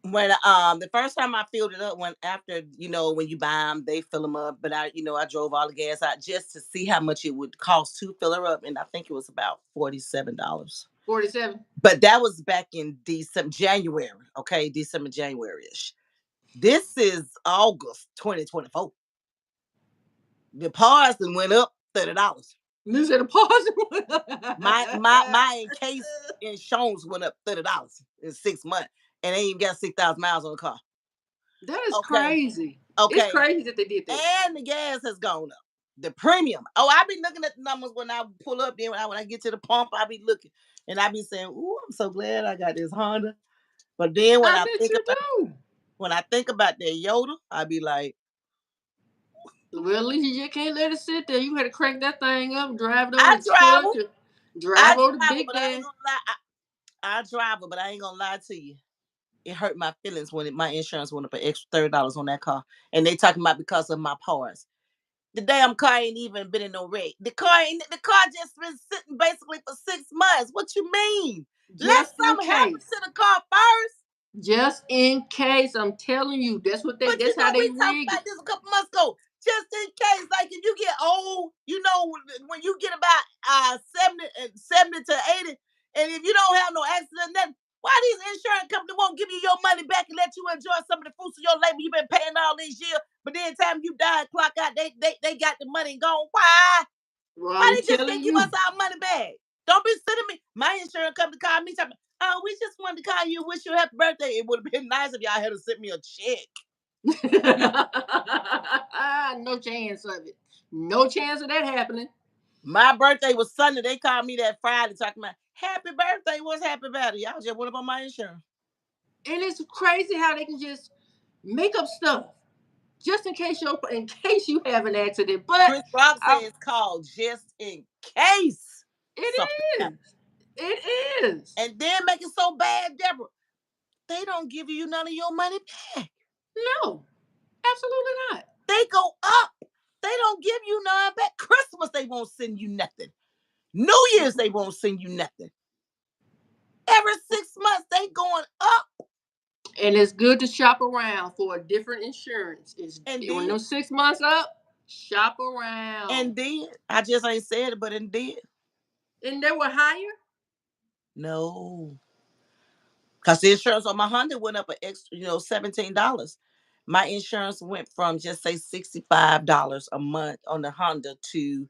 When the first time I filled it up, when you buy them, they fill them up. But I drove all the gas out just to see how much it would cost to fill her up, and I think it was about $47. 47. But that was back in January. Okay, December, January-ish. This is August 2024. The parts went up $30. You said the parts went up. My encase insurance went up $30 in 6 months, and they ain't got 6,000 miles on the car. That is crazy. Okay, it's crazy that they did that. And the gas has gone up. The premium. Oh, I be looking at the numbers when I pull up. Then when I get to the pump, I be looking, and I be saying, "Ooh, I'm so glad I got this Honda." But then when I think about that Yoda, I be like, well, at least you just can't let it sit there. You had to crank that thing up, drive it over to drive over to Big Daddy. I drive it, but I ain't gonna lie to you. It hurt my feelings when my insurance went up an extra $30 on that car, and they talking about because of my parts. The damn car ain't even been in no wreck. The car just been sitting basically for 6 months. What you mean? Let something happen to the car first. Just in case, I'm telling you, that's how they rig it. We talked about this a couple months ago. Just in case, like if you get old, when you get about 70 to 80, and if you don't have no accident, nothing, why these insurance companies won't give you your money back and let you enjoy some of the fruits of your labor you've been paying all these years? But then time you die, clock out, they got the money and gone. Why? Well, why they just can't give us our money back? Don't be sending me. My insurance company called me talking, oh, we just wanted to call you, wish you a happy birthday. It would have been nice if y'all had to send me a check. No chance of it. No chance of that happening. My birthday was Sunday. They called me that Friday talking about happy birthday. What's happy about it? Y'all just went up on my insurance. And it's crazy how they can just make up stuff just in case you have an accident. But Chris Rock says it's called just in case. It is. It is. And then make it so bad, Deborah. They don't give you none of your money back. No, absolutely not. They go up. They don't give you none back. Christmas, they won't send you nothing. New Year's, they won't send you nothing. Every 6 months, they going up. And it's good to shop around for a different insurance. When those 6 months up, shop around. And then, I just ain't said it, but indeed. And they were higher? No. Because the insurance on my Honda went up an extra, $17. My insurance went from just say $65 a month on the Honda to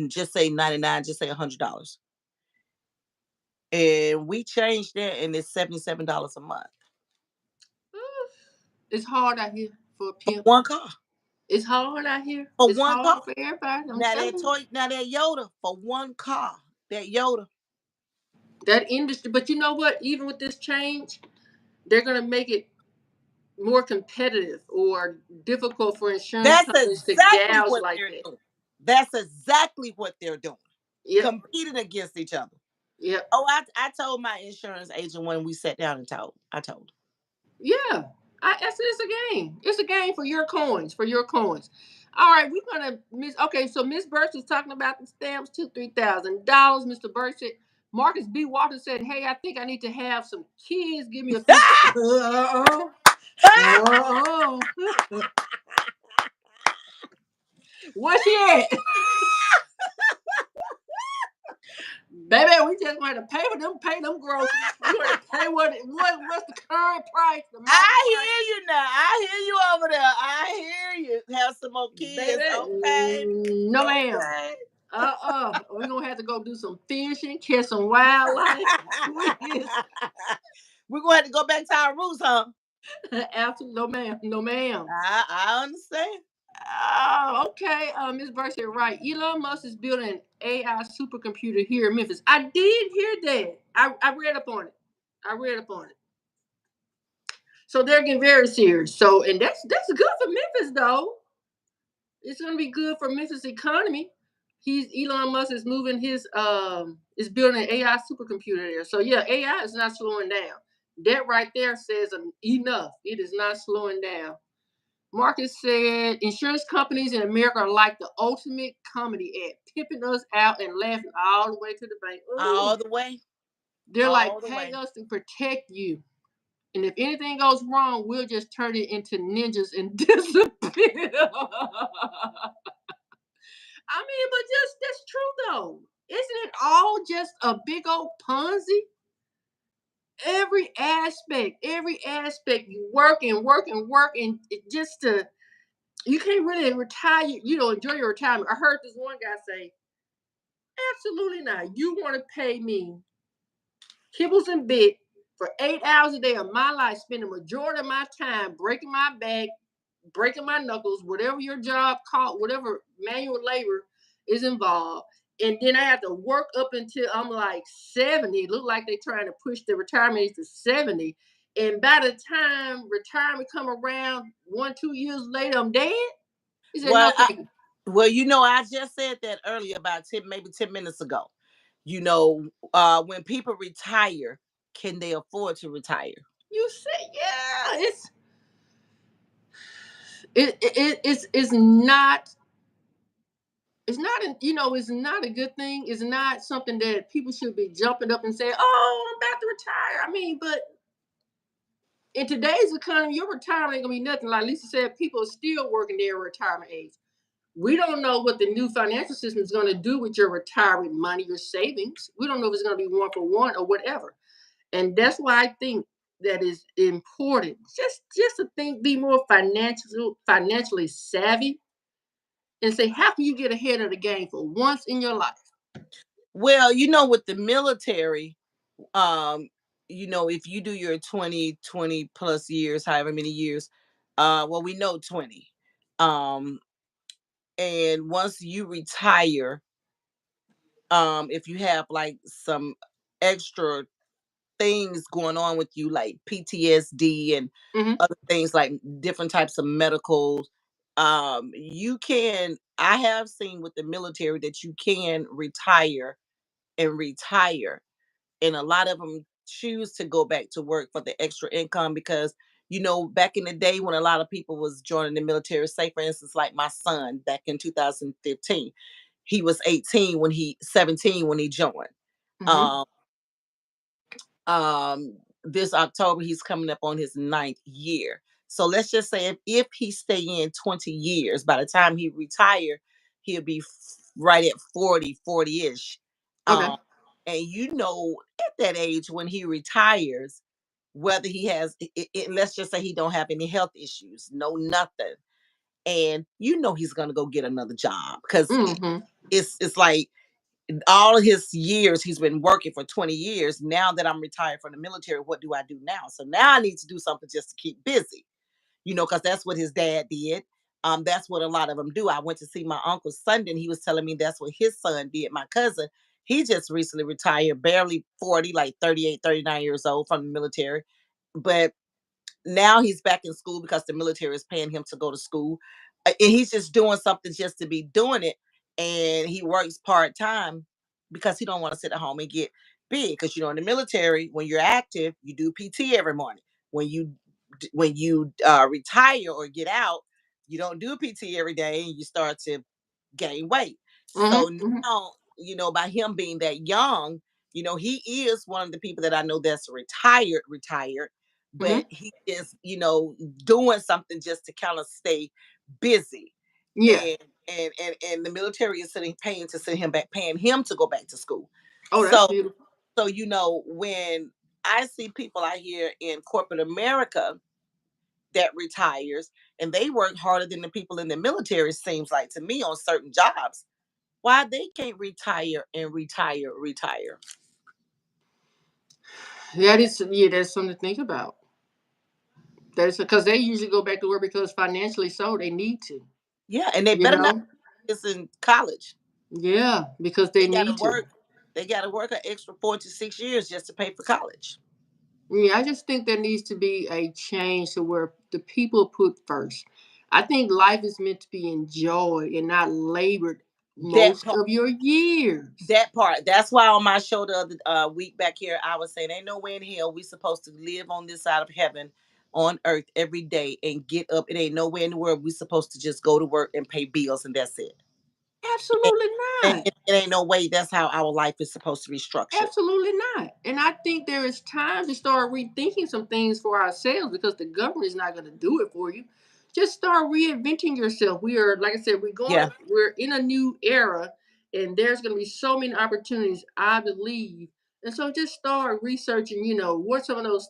just say $99, just say $100. And we changed that, and it's $77 a month. It's hard out here for a pimp. One car. It's hard out here. For It's one car. hard for everybody. I'm Now telling that you. toy, now that Yoda for one car. That Yoda. That industry, but you know what? Even with this change, they're gonna make it more competitive or difficult for insurance That's companies to exactly gouge what like they're that. doing. That's exactly what they're doing. Yep. Competing against each other. Yep. Oh, I told my insurance agent when we sat down and told. I told. Yeah. It's a game. It's a game for your coins. For your coins. All right, we're gonna miss. Okay, so Miss Birch was talking about the stamps, $2,000-3,000. Mr. Birch said, Marcus B. Walker said, "Hey, I think I need to have some kids. Give me a few." What's she at? Baby, we just want to pay them groceries. We want to pay what's the current price, the market price. I hear you now. I hear you over there. I hear you. Have some more kids. Baby, Okay. no ma'am. Okay. We're gonna have to go do some fishing, catch some wildlife. Please. We're gonna have to go back to our roots, huh? Absolutely, no ma'am, no ma'am. I understand. Oh, okay. Ms. Burke said, right. Elon Musk is building an AI supercomputer here in Memphis. I did hear that. I read up on it. I read up on it. So they're getting very serious. So, and that's good for Memphis, though. It's going to be good for Memphis economy. Elon Musk is moving is building an AI supercomputer there. So yeah, AI is not slowing down. That right there says enough. It is not slowing down. Marcus said insurance companies in America are like the ultimate comedy act, pimping us out and laughing all the way to the bank. Ooh. All the way. They're all like the paying way. us to protect you. And if anything goes wrong, we'll just turn it into ninjas and disappear. I mean, but just that's true though. Isn't it all just a big old Ponzi? Every aspect, you work and work and work, and just to you can't really retire. Enjoy your retirement. I heard this one guy say, "Absolutely not. You want to pay me kibbles and bit for 8 hours a day of my life, spend the majority of my time breaking my back, breaking my knuckles, whatever your job called, whatever manual labor is involved. And then I have to work up until I'm like 70. Look like they're trying to push the retirement age to 70. And by the time retirement come around 1-2 years later, I'm dead." He said, Well, "No, thank you." I just said that earlier about maybe 10 minutes ago. When people retire, can they afford to retire? You said, yeah, it's not it's not a good thing. It's not something that people should be jumping up and saying, "Oh, I'm about to retire." I mean, but in today's economy, your retirement ain't gonna be nothing. Like Lisa said, people are still working their retirement age. We don't know what the new financial system is going to do with your retirement money, your savings. We don't know if it's going to be one for one or whatever. And that's why I think that is important. Just to think, be more financially savvy, and say, how can you get ahead of the game for once in your life? Well, with the military, if you do your 20 plus years, however many years, we know 20. And once you retire, if you have like some extra things going on with you, like PTSD and other things like different types of medical, I have seen with the military that you can retire and retire, and a lot of them choose to go back to work for the extra income because back in the day when a lot of people was joining the military, say for instance like my son back in 2015, he was 17 when he joined. Mm-hmm. This October he's coming up on his 9th year. So let's just say if he stay in 20 years, by the time he retire, he'll be right at 40-ish. Okay. And at that age when he retires, whether he has let's just say he don't have any health issues, no nothing, and he's gonna go get another job because Mm-hmm. it's like all his years he's been working for 20 years. Now that I'm retired from the military, what do I do now? So now I need to do something just to keep busy, because that's what his dad did. That's what a lot of them do. I went to see my uncle Sunday, and he was telling me that's what his son did. My cousin, he just recently retired, barely 40, like 38, 39 years old from the military. But now he's back in school because the military is paying him to go to school. And he's just doing something just to be doing it. And he works part-time because he don't want to sit at home and get big. Because in the military, when you're active, you do PT every morning. When you retire or get out, you don't do PT every day, and you start to gain weight. So Mm-hmm. now, by him being that young, he is one of the people that I know that's retired, but Mm-hmm. he is, doing something just to kind of stay busy. Yeah. And the military is paying to send him back, paying him to go back to school. Oh, that's So beautiful. so when I see people out here in corporate America that retires, and they work harder than the people in the military, seems like to me, on certain jobs, why they can't retire and retire. That's something to think about. That's because they usually go back to work because financially so they need to. Yeah, and they You better not. know. It's in college. Yeah, because they They got to need to. work. They got to work an extra 4 to 6 years just to pay for college. Yeah, I just think there needs to be a change to where the people put first. I think life is meant to be enjoyed and not labored That most part. of your years. That part. That's why on my show the other week back here, I was saying, ain't no way in hell we supposed to live on this side of heaven, on earth, every day and get up. It ain't nowhere in the world we supposed to just go to work and pay bills and that's it. Absolutely And not. it ain't no way that's how our life is supposed to be structured. Absolutely not. And I think there is time to start rethinking some things for ourselves because the government is not going to do it for you. Just start reinventing yourself. We are, like I said, Yeah. we're in a new era, and there's going to be so many opportunities, I believe. And so just start researching, what some of those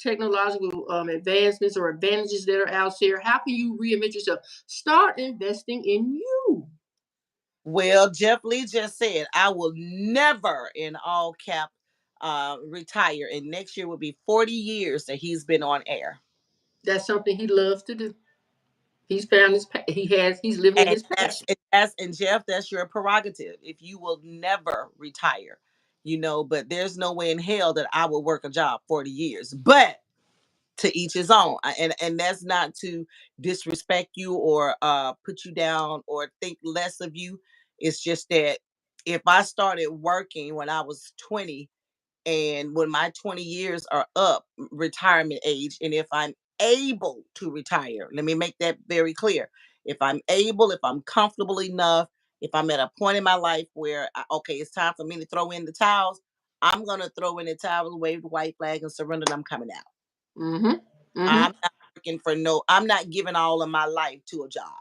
technological advancements or advantages that are out there. How can you reinvent yourself? Start investing in you. Well, Jeff Lee just said, I will never, in all cap, retire. And next year will be 40 years that he's been on air. That's something he loves to do. He's living in And his passion. and Jeff, that's your prerogative. If you will never retire, but there's no way in hell that I will work a job 40 years. But to each his own. And that's not to disrespect you or put you down or think less of you. It's just that if I started working when I was 20, and when my 20 years are up, retirement age, and if I'm able to retire, let me make that very clear. If I'm able, if I'm comfortable enough, if I'm at a point in my life where okay, it's time for me to throw in the towels, I'm gonna throw in the towels, wave the white flag, and surrender, and I'm coming out. Mm-hmm. Mm-hmm. I'm not working for no, I'm not giving all of my life to a job.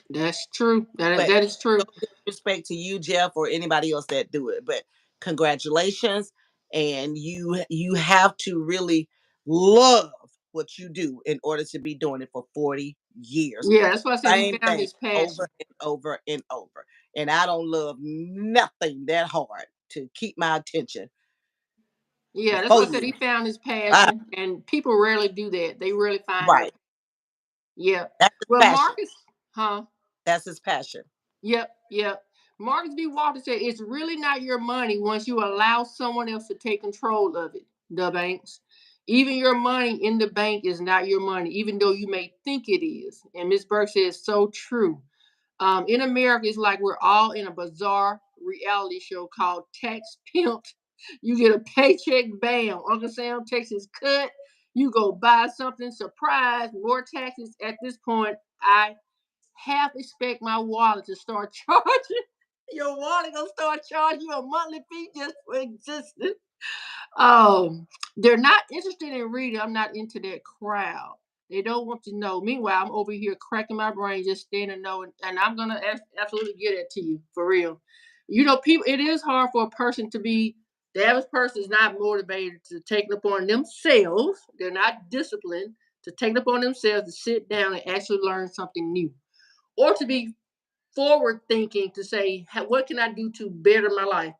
That's true. But That is no true. disrespect to you, Jeff, or anybody else that do it. But congratulations. And you have to really love what you do in order to be doing it for 40 years. Yeah, that's why I said he Same found thing his over passion. and over and over. And I don't love nothing that hard to keep my attention for Yeah, that's why I 4 said he years. found his Ah, passion, and people rarely do that. They rarely find their. right. Yeah. That's his Well, passion. Marcus, huh? That's his passion. Yep, yep. Marcus B. Walter said it's really not your money once you allow someone else to take control of it. The banks. Even your money in the bank is not your money, even though you may think it is. And Miss Burke says so true. In America, it's like we're all in a bizarre reality show called Tax Pimped. You get a paycheck, bam. Uncle Sam takes his cut. You go buy something, surprise, more taxes. At this point, I half expect my wallet to start charging. Your wallet gonna start charging you a monthly fee just for existing. Um, they're not interested in reading. I'm not into that crowd. They don't want to know. Meanwhile, I'm over here cracking my brain, just standing knowing, and I'm gonna absolutely get it to you for real. People. It is hard for a person to be. The average person is not motivated to take it upon themselves. They're not disciplined to take it upon themselves to sit down and actually learn something new, or to be forward thinking to say, what can I do to better my life?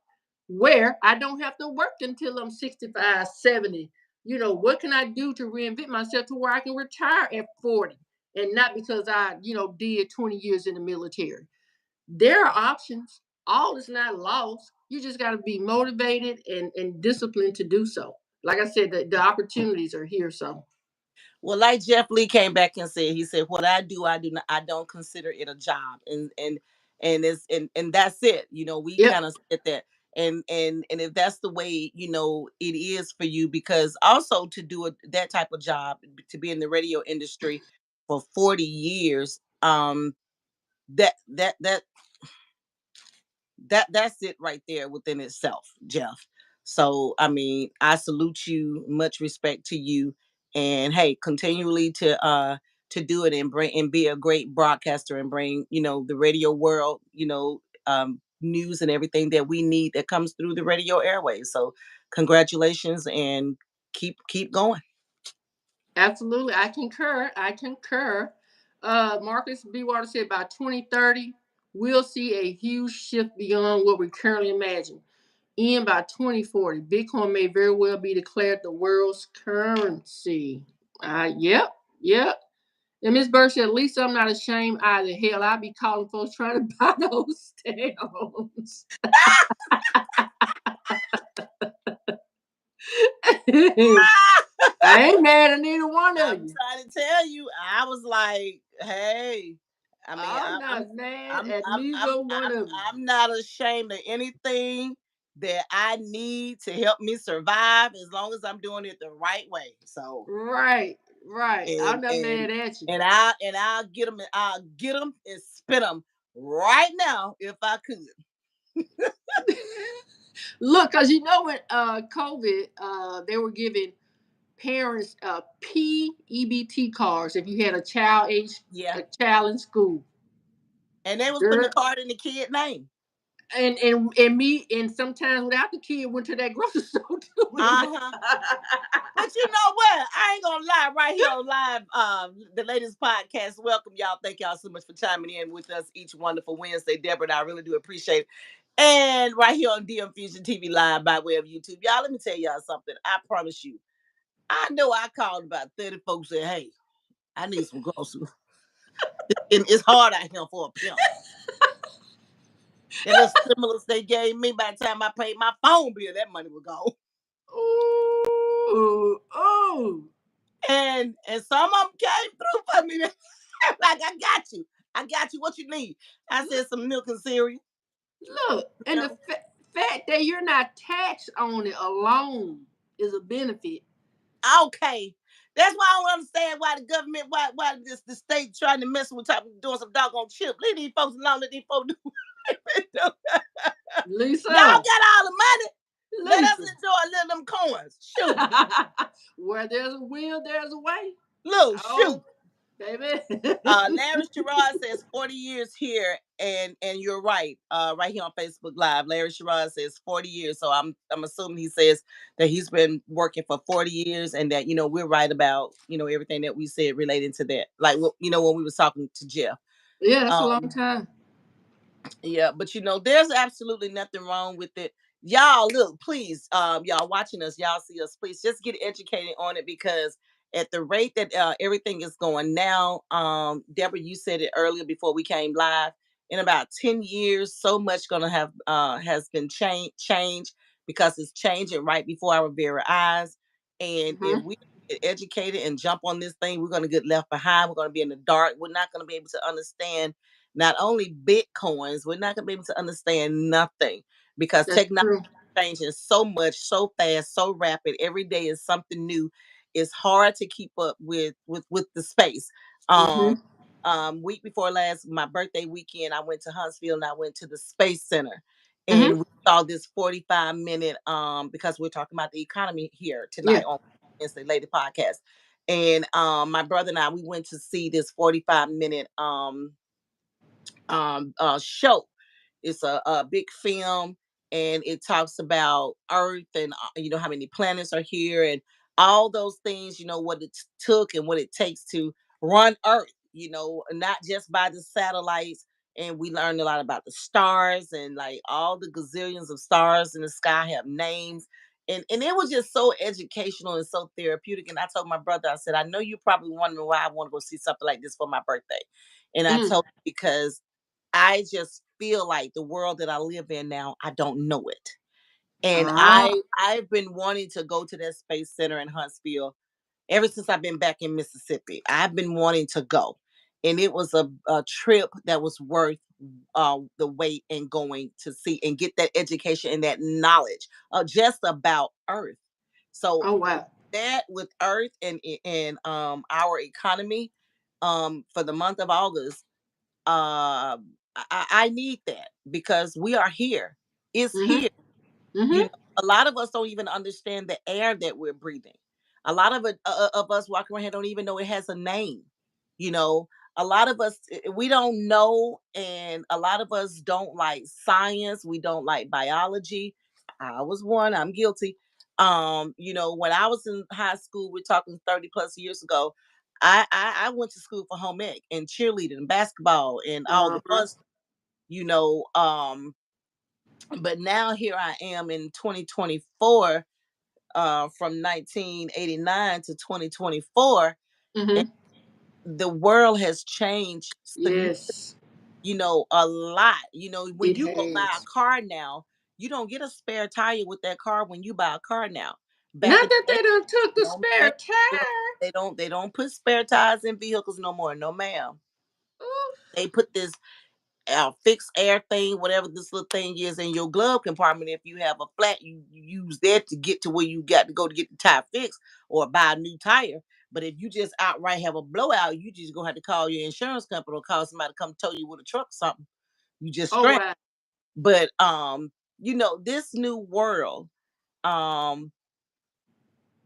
Where I don't have to work until I'm 65, 70. What can I do to reinvent myself to where I can retire at 40? and not because I, did 20 years in the military. There are options. All is not lost. You just got to be motivated and disciplined to do so. Like I said, the opportunities are here. So, Well, like Jeff Lee came back and said, he said, "What I do not, I don't consider it a job," and that's it. We yep, kind of said that, and if that's the way it is for you, because also to do that type of job, to be in the radio industry for 40 years, that that's it right there within itself, Jeff. So I mean, I salute you, much respect to you, and hey, continually to do it and bring and be a great broadcaster and bring the radio world news and everything that we need that comes through the radio airways. So congratulations and keep going. absolutely. I concur. I concur. Marcus B. Water said by 2030, we'll see a huge shift beyond what we currently imagine. And by 2040, Bitcoin may very well be declared the world's currency. Yep, yep. And Miss Bird said, at least I'm not ashamed either. Hell, I'll be calling folks trying to buy those stamps. I ain't mad at neither one of I'm you. trying to tell you, I was like, hey, I mean, I'm not mad at neither one of you. I'm not ashamed of anything that I need to help me survive as long as I'm doing it the right way. So Right, right. I'm and not and mad at you. I'll get them and spit them right now if I could. Look, because when COVID, they were giving parents PEBT cards if you had a child Yeah, in school. and they was putting the Girl, card in the kid name. and me, and sometimes without the kid went to that grocery store too. Uh-huh. But you know what? I ain't gonna lie. Right here on live, the latest podcast. Welcome y'all. Thank y'all so much for chiming in with us each wonderful Wednesday, Deborah. And I really do appreciate it. And right here on DM Fusion TV Live by way of YouTube, y'all. Let me tell y'all something. I promise you. I know I called about 30 folks. Said, "Hey, I need some groceries." And it's hard out here for a pimp. That little stimulus they gave me, by the time I paid my phone bill, that money was gone. Ooh, ooh. And some of them came through for me. Like, I got you. I got you. What you need? I said some milk and cereal. Look, and the fact that you're not taxed on it alone is a benefit. Okay. That's why I don't understand why the government, why the state trying to mess with doing some doggone chip. Leave these folks alone. Let these folks do. Y'all Lisa, got all the money. Let us Lisa. enjoy a little them coins. Shoot. Where there's a will, there's a way. Little shoot. Baby. Larry Sherrod says 40 years here, and you're right. Right here on Facebook Live, Larry Sherrod says 40 years. So I'm assuming he says that he's been working for 40 years, and that we're right about everything that we said relating to that. Like when we was talking to Jeff. Yeah, that's a long time. Yeah, but there's absolutely nothing wrong with it. Y'all, look, please, y'all watching us, y'all see us, please just get educated on it, because at the rate that everything is going now, Deborah, you said it earlier before we came live, in about 10 years, so much gonna have has been changed, because it's changing right before our very eyes. And if we get educated and jump on this thing, we're gonna get left behind. We're gonna be in the dark. We're not gonna be able to understand not only Bitcoins, we're not going to be able to understand nothing, because technology is changing so much, so fast, so rapid. Every day is something new. It's hard to keep up with the space. Week before last, my birthday weekend, I went to Huntsville and I went to the Space Center, and we saw this 45-minute because we're talking about the economy here tonight on Wednesday Lady Podcast. And my brother and I, we went to see this 45-minute show. It's a big film, and it talks about Earth, and how many planets are here, and all those things. What it took and what it takes to run Earth. Not just by the satellites. And we learned a lot about the stars, and like all the gazillions of stars in the sky have names. And it was just so educational and so therapeutic. And I told my brother, I said, I know you're probably wondering why I want to go see something like this for my birthday. And I told him because I just feel like the world that I live in now, I don't know it. And Ah, I've been wanting to go to that space center in Huntsville ever since I've been back in Mississippi. I've been wanting to go. And it was a trip that was worth the wait and going to see and get that education and that knowledge just about Earth. So oh wow. that with Earth and our economy for the month of August, I need that because we are here. It's Mm-hmm. here. You know, Mm-hmm. a lot of us don't even understand the air that we're breathing. A lot of us walking around here don't even know it has a name. You know, a lot of us we don't know, and a lot of us don't like science. We don't like biology. I was one. I'm guilty. When I was in high school, we're talking 30 plus years ago. I went to school for home ec and cheerleading and basketball and all the Uh-huh. fun stuff. You know, but now here I am in 2024, from 1989 to 2024, and Mm-hmm. the world has changed Yes, a lot. When it you go buy a has. car now, you don't get a spare tire with that car when you buy a car now. Back Not in that the day, they done took the no ma'am, spare you know, tire. they don't put spare tires in vehicles no more. No ma'am. Ooh. They put this fixed air thing, whatever this little thing is in your glove compartment. If you have a flat, you use that to get to where you got to go to get the tire fixed or buy a new tire. But if you just outright have a blowout, you just gonna have to call your insurance company or call somebody to come tow you with a truck or something. You just Oh stranded. wow. But this new world, um,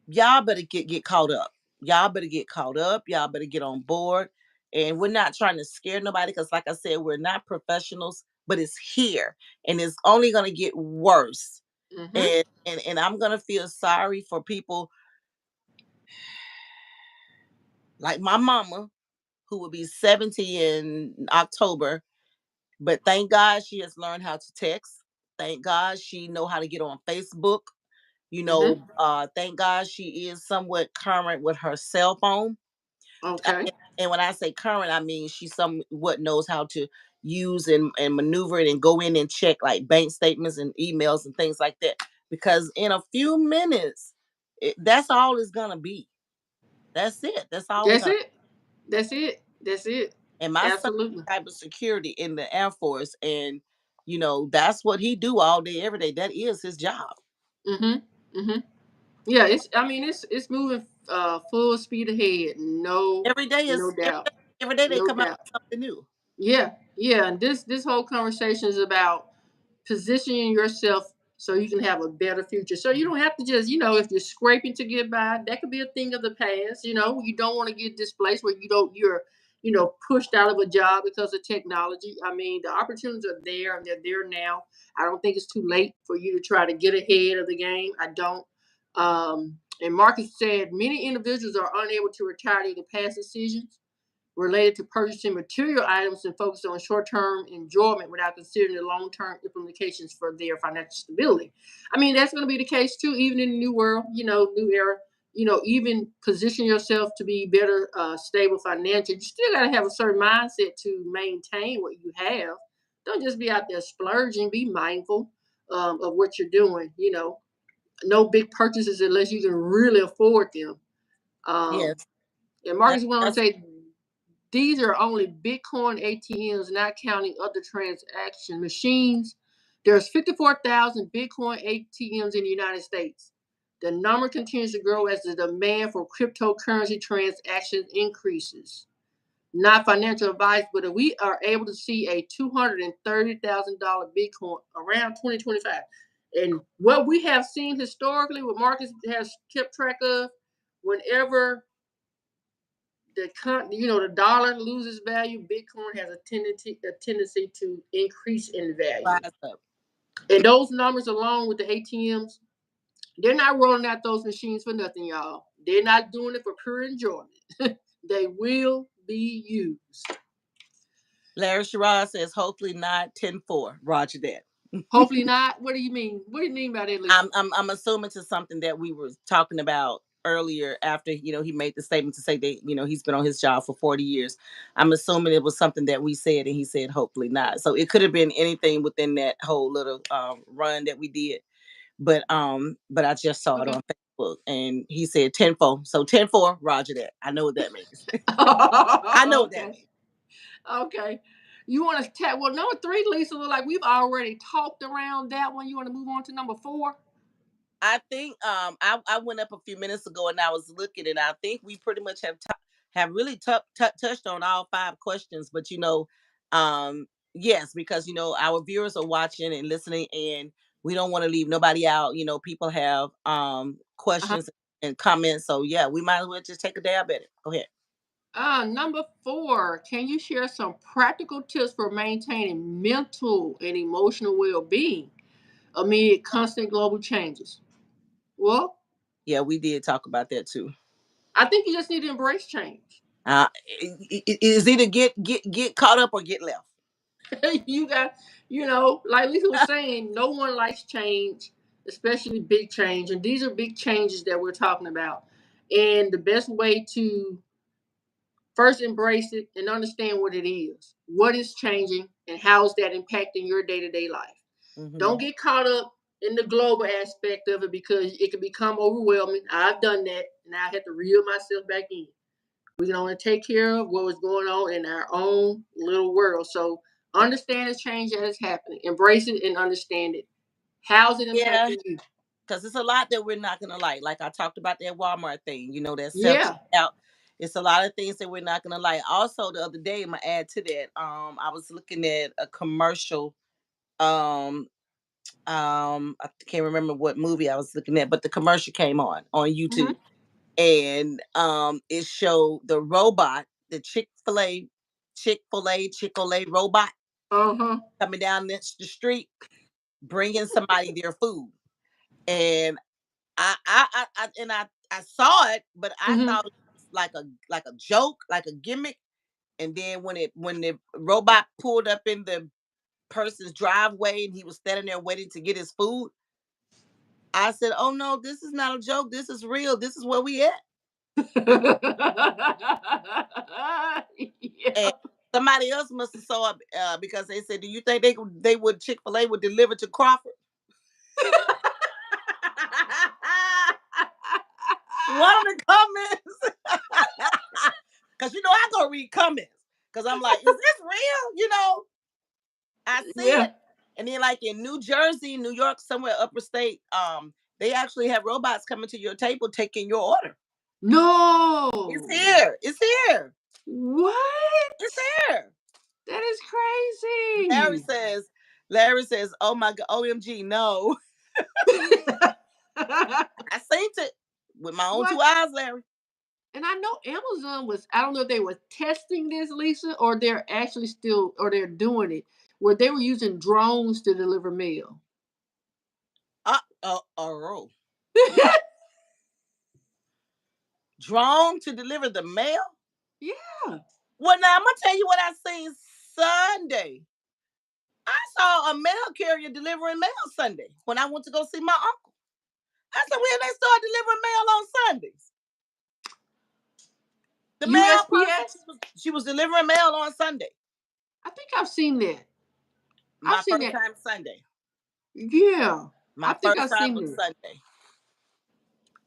y'all better get caught up. Y'all better get caught up. Y'all better get on board. And we're not trying to scare nobody because, like I said, we're not professionals, but it's here and it's only gonna get worse. Mm-hmm. And I'm gonna feel sorry for people like my mama, who will be 70 in October. But thank God she has learned how to text. Thank God she know how to get on Facebook. Mm-hmm. Thank God she is somewhat current with her cell phone. Okay. And when I say current, I mean she somewhat knows how to use and maneuver it and go in and check like bank statements and emails and things like that. Because in a few minutes, that's all it's gonna be. That's it. That's all we're That's gonna. it. That's it. That's it. And my son Absolutely. is cybersecurity in the Air Force, and that's what he do all day, every day. That is his job. Mm-hmm. Mm-hmm. Yeah, I mean it's moving full speed ahead. No, Every day no is every doubt. day, every day they No come out doubt. with something new. Yeah, yeah. And this whole conversation is about positioning yourself so you can have a better future. So you don't have to just, if you're scraping to get by, that could be a thing of the past. You don't want to get displaced where you're pushed out of a job because of technology. I mean, the opportunities are there and they're there now. I don't think it's too late for you to try to get ahead of the game. I don't. And Marcus said many individuals are unable to retire due to past decisions related to purchasing material items and focus on short-term enjoyment without considering the long-term implications for their financial stability. I mean, that's going to be the case too, even in the new world, new era. Even position yourself to be better, stable financially. You still got to have a certain mindset to maintain what you have. Don't just be out there splurging. Be mindful of what you're doing. No big purchases unless you can really afford them. Um, Yes, and that, Marcus went on to that's say these are only Bitcoin ATMs, not counting other transaction machines. There's 54,000 Bitcoin ATMs in the United States. The number continues to grow as the demand for cryptocurrency transactions increases. Not financial advice, but if we are able to see a $230,000 Bitcoin around 2025, and what we have seen historically, what Marcus has kept track of, whenever the dollar loses value, Bitcoin has a tendency to increase in value. rise up. And those numbers, along with the ATMs, they're not rolling out those machines for nothing, y'all. They're not doing it for pure enjoyment. They will be used. Larry Sherrod says, hopefully not 10-4. Roger that. Hopefully not. What do you mean? What do you mean by that, Lisa? I'm assuming to something that we were talking about earlier after he made the statement to say that he's been on his job for 40 years. I'm assuming it was something that we said and he said hopefully not. So it could have been anything within that whole little run that we did. But I just saw it Okay. on Facebook and he said 10-4. So 10-4, roger that. I know what that means. I know what that Okay. means. Okay. You want to tell? Well, number 3, Lisa, look like we've already talked around that one. You want to move on to number 4? I think I went up a few minutes ago and I was looking and I think we pretty much have really touched on all 5 questions. But yes, because our viewers are watching and listening, and we don't want to leave nobody out. People have Uh-huh. questions and comments, so yeah, we might as well just take a dab at it. Go ahead. Number 4, can you share some practical tips for maintaining mental and emotional well-being amid constant global changes? Well, Yeah, we did talk about that too. I think you just need to embrace change. It is either get caught up or get left. You got, like Lisa was saying, no one likes change, especially big change. And these are big changes that we're talking about. And the best way to first embrace it and understand what it is, what is changing, and how is that impacting your day to day life. Mm-hmm. Don't get caught up in the global aspect of it because it can become overwhelming. I've done that, and I had to reel myself back in. We can only take care of what was going on in our own little world. So understand the change that is happening, embrace it, and understand it. How's it Yeah, impacting you? because it's a lot that we're not gonna like. Like I talked about that Walmart thing, that self Yeah. checkout. It's a lot of things that we're not gonna like. Also, the other day, I'm gonna add to that. I was looking at a commercial. I can't remember what movie I was looking at, but the commercial came on Mm-hmm. YouTube, and it showed the robot, the Chick-fil-A robot Uh-huh. coming down the street, bringing somebody their food, and I saw it, but I Mm-hmm. thought it was like a joke, like a gimmick. And then when the robot pulled up in the person's driveway and he was standing there waiting to get his food, I said, "Oh no, this is not a joke. This is real. This is where we at." Yeah. And somebody else must have saw it because they said, "Do you think they would Chick-fil-A would deliver to Crawford?" One of the comments. Cause I go read comments. Cause I'm like, is this real? I see Yeah. it. And then like in New Jersey, New York, somewhere upper state, they actually have robots coming to your table taking your order. It's No. here. It's here. What? It's here. That is crazy. Larry says, oh my God, OMG, no. I seen it with my own What? 2 eyes, Larry. And I know Amazon was, I don't know if they were testing this, Lisa, or they're doing it, where they were using drones to deliver mail. Oh. Drone to deliver the mail? Yeah. Well, now I'm gonna tell you what I seen Sunday. I saw a mail carrier delivering mail Sunday when I went to go see my uncle. I said, when they start delivering mail on Sundays? The mail person, USPS? she was delivering mail on Sunday. I think I've seen that. My I've seen first that. time Sunday. Yeah. I My think first I've time seen was that. Sunday.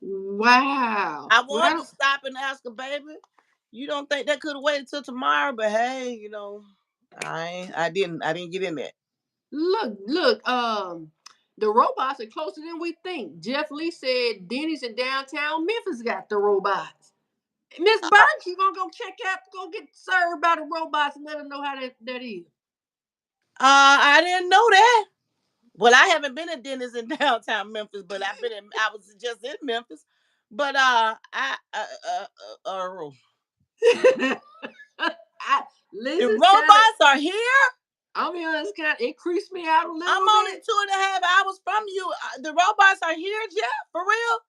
Wow. I Well, I wanted to don't. stop and ask her, baby, you don't think that could have waited till tomorrow? But hey, I didn't get in there. Look. The robots are closer than we think. Jeff Lee said Denny's in downtown Memphis got the robots. Miss Burks, you gonna go check out, go get served by the robots and let them know how that is. I didn't know that. Well, I haven't been at Denny's in downtown Memphis, but I was just in Memphis. But the Lisa's kind of. robots are here. I'll be honest, it creeps me out a I'm little only bit. 2.5 hours from you. The robots are here, Jeff, for real.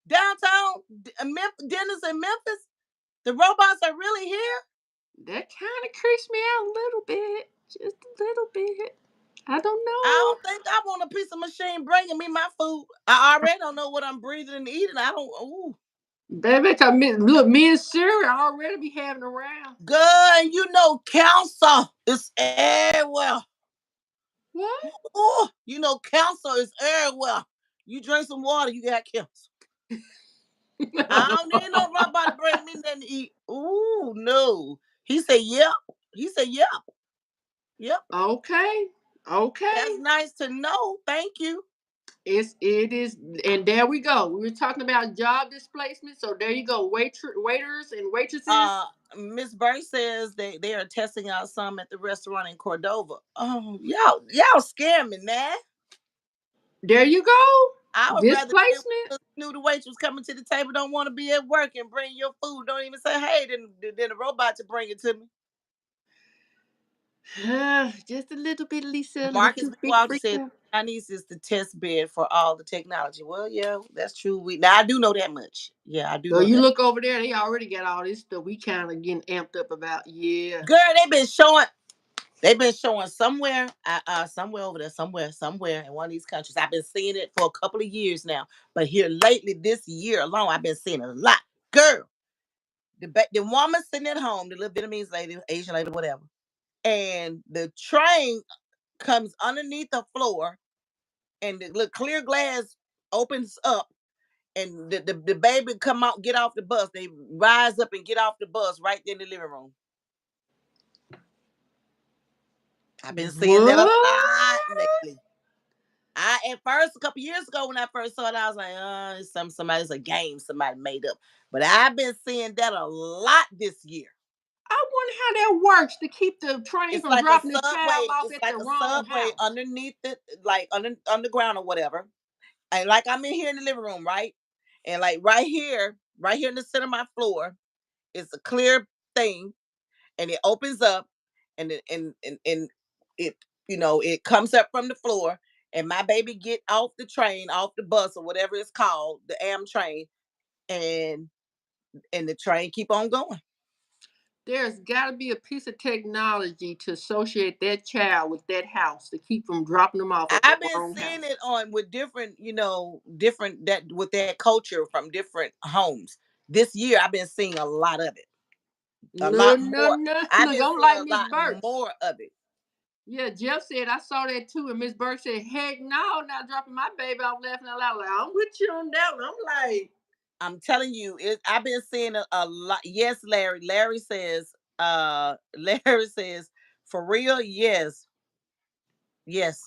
Downtown Dennis in Memphis. The robots are really here. That kind of creeps me out a little bit, just a little bit. I don't I know. don't think I want a piece of machine bringing me my food. I already don't know what I'm breathing and eating. I don't. Ooh. Baby, cause look, me and Siri already be having around. Good, and you know, cancer is everywhere. What? Oh, you know, cancer is everywhere. You drink some water, you got cancer. I don't need no robot to bring me nothing to eat. Ooh, no. He said, yep. He said, yep. Yep. Okay. Okay. That's nice to know. Thank you. It is, and there we go. We were talking about job displacement, so there you go. Waiters and waitresses. Uh, Miss Burke says they are testing out some at the restaurant in Cordova. Oh, y'all scare me, man. There you go. I would rather Displacement. knew the waitress coming to the table don't want to be at work and bring your food. Don't even say hey, then the robot to bring it to me. Just a little bit, Lisa. A Marcus little B. bit Walter said freaking. Chinese is the test bed for all the technology. Well, yeah, that's true. Now I do know that much. Yeah, I do So know you that. look over there, they already got all this stuff. We kind of getting amped up about. Yeah. Girl, they've been showing somewhere over there, somewhere in one of these countries. I've been seeing it for a couple of years now, but here lately, this year alone, I've been seeing it a lot. Girl, the woman sitting at home, the little Vietnamese lady, Asian lady, whatever, and the train comes underneath the floor, and the little clear glass opens up, and the baby come out, get off the bus. They rise up and get off the bus right there in the living room. I've been seeing that a lot What? lately. I at first a couple years ago when I first saw it, I was like, it's somebody's a game somebody made up. But I've been seeing that a lot this year. I wonder how that works to keep the train It's from like a dropping the child subway. off It's at like the a wrong subway house. underneath it, like underground or whatever. And like I'm in here in the living room, right? And like right here in the center of my floor, is a clear thing, and it opens up, and and it it comes up from the floor, and my baby get off the train, off the bus or whatever it's called, the train, and the train keep on going. There's got to be a piece of technology to associate that child with that house to keep from dropping them off at the I've been wrong seeing house. it on with different, different that with that culture from different homes. This year, I've been seeing a lot of it, a No, lot no, more. no. I've Look, been I'm seeing like a Miss lot Burks. more of it. Yeah, Jeff said I saw that too, and Miss Burke said, "Heck no, not dropping my baby off laughing out loud." Like, I'm with you on that one. I'm like, I'm telling you, I've been seeing a lot. Yes, Larry. Larry says, Larry says, for real, yes, yes.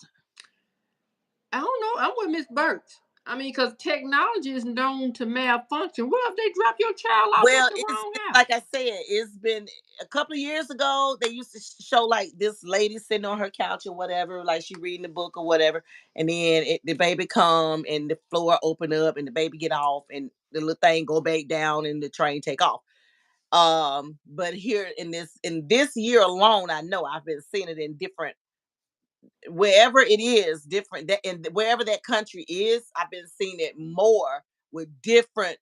I don't know. I'm with Miss Burks. I mean, because technology is known to malfunction. What if they drop your child off at Well, the wrong it's like house? I said, it's been a couple of years ago. They used to show like this lady sitting on her couch or whatever, like she reading a book or whatever, and then the baby come and the floor open up and the baby get off and the little thing go back down and the train take off. But here in this year alone, I know I've been seeing it in different wherever it is different that and wherever that country is, I've been seeing it more with different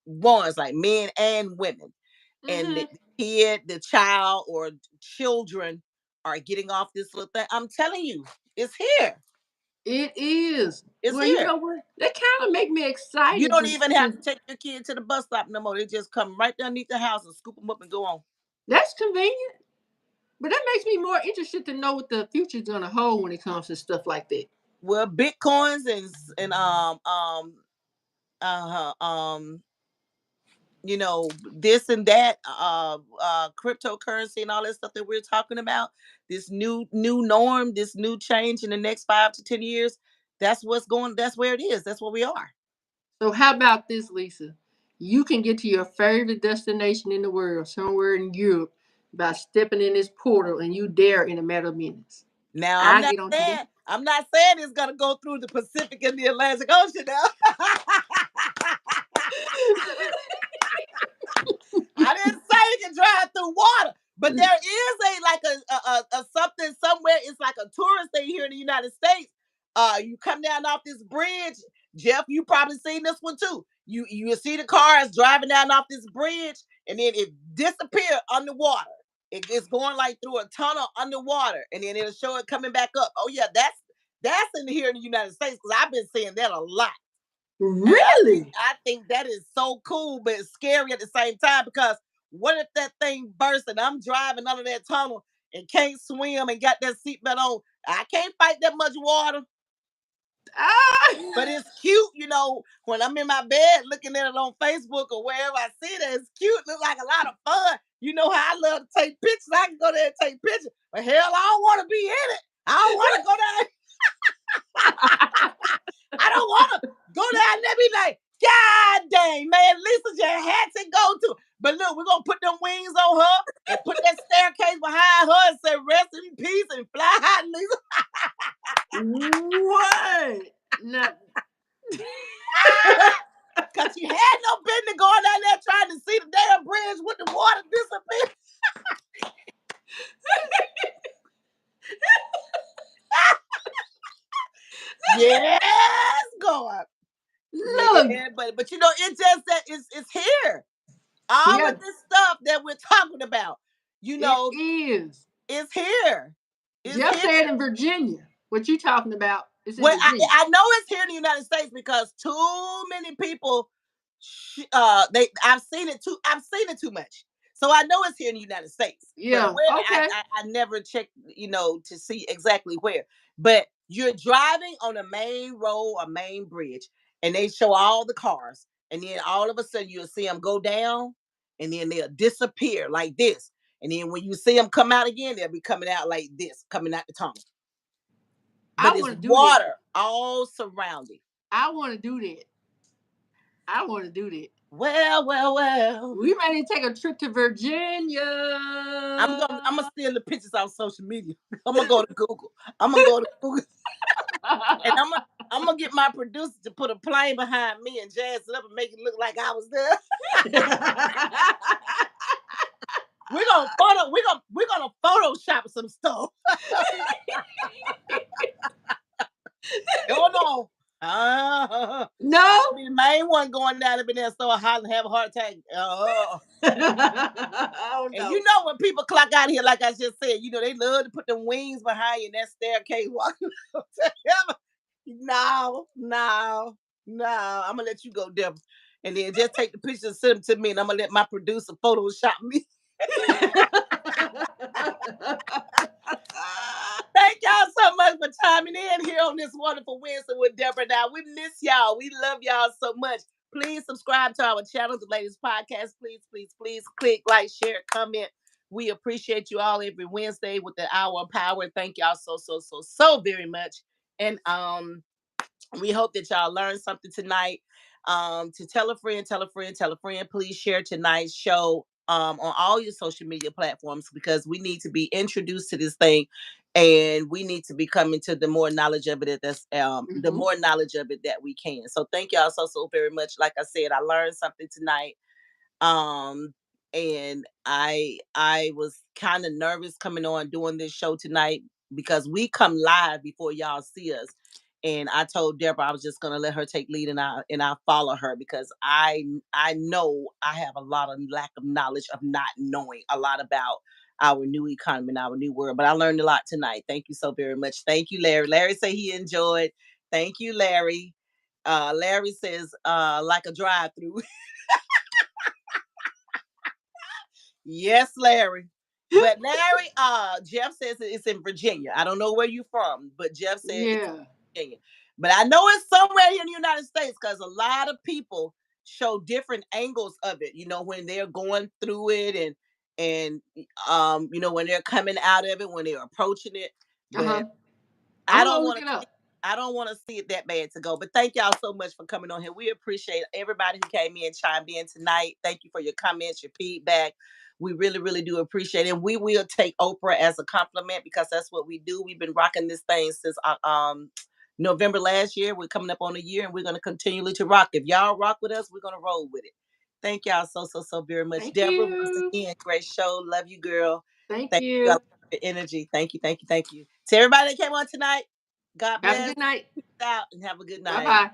ones, like men and women, and Mm-hmm. the kid, the child, or children are getting off this little thing. I'm telling you, it's here. It is. It's Well, you here. know what? That kind of make me You excited don't to, even have to. to take your kid to the bus stop no more. They just come right underneath the house and scoop them up and go on. That's convenient. But that makes me more interested to know what the future's gonna hold when it comes to stuff like that. Well, bitcoins uh um this and that, cryptocurrency and all that stuff that we're talking about, this new norm, this new change in the next 5 to 10 years, that's where it is, that's where we are. So how about this, Lisa? You can get to your favorite destination in the world, somewhere in Europe, by stepping in this portal, and you there in a matter of minutes. Now I get on to that. I'm not saying it's gonna go through the Pacific and the Atlantic Ocean now. I didn't say you can drive through water, but there is a something somewhere. It's like a tourist thing here in the United States. You come down off this bridge, Jeff. You probably seen this one too. You see the cars driving down off this bridge, and then it disappear underwater. It's going like through a tunnel underwater, and then it'll show it coming back up. Oh yeah, that's in here in the United States, because I've been seeing that a lot. Really? I think that is so cool, but it's scary at the same time, because what if that thing bursts and I'm driving under that tunnel and can't swim and got that seatbelt on? I can't fight that much water. But it's cute, when I'm in my bed looking at it on Facebook or wherever I see it, it's cute. Looks like a lot of fun. You know how I love to take pictures. I can go there and take pictures. But hell, I don't want to be in it. I don't want to go down. I don't want to go down there and be like, God dang, man, Lisa just had to go to. But look, we're going to put them wings on her and put that staircase behind her and say, rest in peace and fly high, Lisa. What? No. Because you had no business going down there trying to see the damn bridge with the water disappear. Yes, God. Look. Yeah, but it's just that it's here. All of this stuff that we're talking about, it is. It's here. Jeff said in Virginia. What you talking about? Well, I know it's here in the United States, because too many people, I've seen it too much. So I know it's here in the United States. Yeah. But okay. I never checked, to see exactly where. But you're driving on a main road, a main bridge, and they show all the cars, and then all of a sudden you'll see them go down, and then they'll disappear like this. And then when you see them come out again, they'll be coming out like this, coming out the tunnel. But it's water all surrounding. I want to do that. Well. We may need to take a trip to Virginia. I'm gonna steal the pictures off social media. I'm gonna go to Google. And I'm gonna get my producer to put a plane behind me and jazz it up and make it look like I was there. We're gonna Photoshop some stuff. Oh no. No, the main one going down up in there, so hollering, have a heart attack. Oh, no. And when people clock out here, like I just said, they love to put them wings behind you in that staircase walking up to heaven. No. I'm gonna let you go, Deborah, and then just take the pictures and send them to me, and I'm gonna let my producer Photoshop me. Thank y'all so much for chiming in here on this wonderful Wednesday with Deborah. Now, we miss y'all. We love y'all so much. Please subscribe to our channel, The Ladies Podcast. Please click, like, share, comment. We appreciate you all every Wednesday with the Hour of Power. Thank y'all so very much. And we hope that y'all learned something tonight. To tell a friend. Please share tonight's show on all your social media platforms, because we need to be introduced to this thing, and we need to be coming to the more knowledge of it the more knowledge of it that we can. So thank y'all so very much. Like I said, I learned something tonight. And I was kind of nervous coming on doing this show tonight, because we come live before y'all see us. And I told Deborah I was just gonna let her take lead, and I follow her, because I know I have a lot of lack of knowledge of not knowing a lot about our new economy and our new world. But I learned a lot tonight. Thank you so very much. Thank you, Larry. Larry said he enjoyed. Thank you, Larry. Larry says like a drive-through. Yes, Larry. But Larry, Jeff says it's in Virginia. I don't know where you're from, but Jeff said it's in Virginia. But I know it's somewhere here in the United States, because a lot of people show different angles of it, when they're going through it, and when they're coming out of it, when they're approaching it. But I don't want to. I don't want to see it that bad to go. But thank y'all so much for coming on here. We appreciate everybody who came in, chimed in tonight. Thank you for your comments, your feedback. We really do appreciate it. And we will take Oprah as a compliment, because that's what we do. We've been rocking this thing since November last year. We're coming up on a year, and we're going to continually to rock. If y'all rock with us, we're going to roll with it. Thank y'all so very much. Thank Deborah, you. once again, great show. Love you, girl. Thank you. For your energy. Thank you. To everybody that came on tonight, God bless. Have a good night. Out and have a good night. Bye-bye.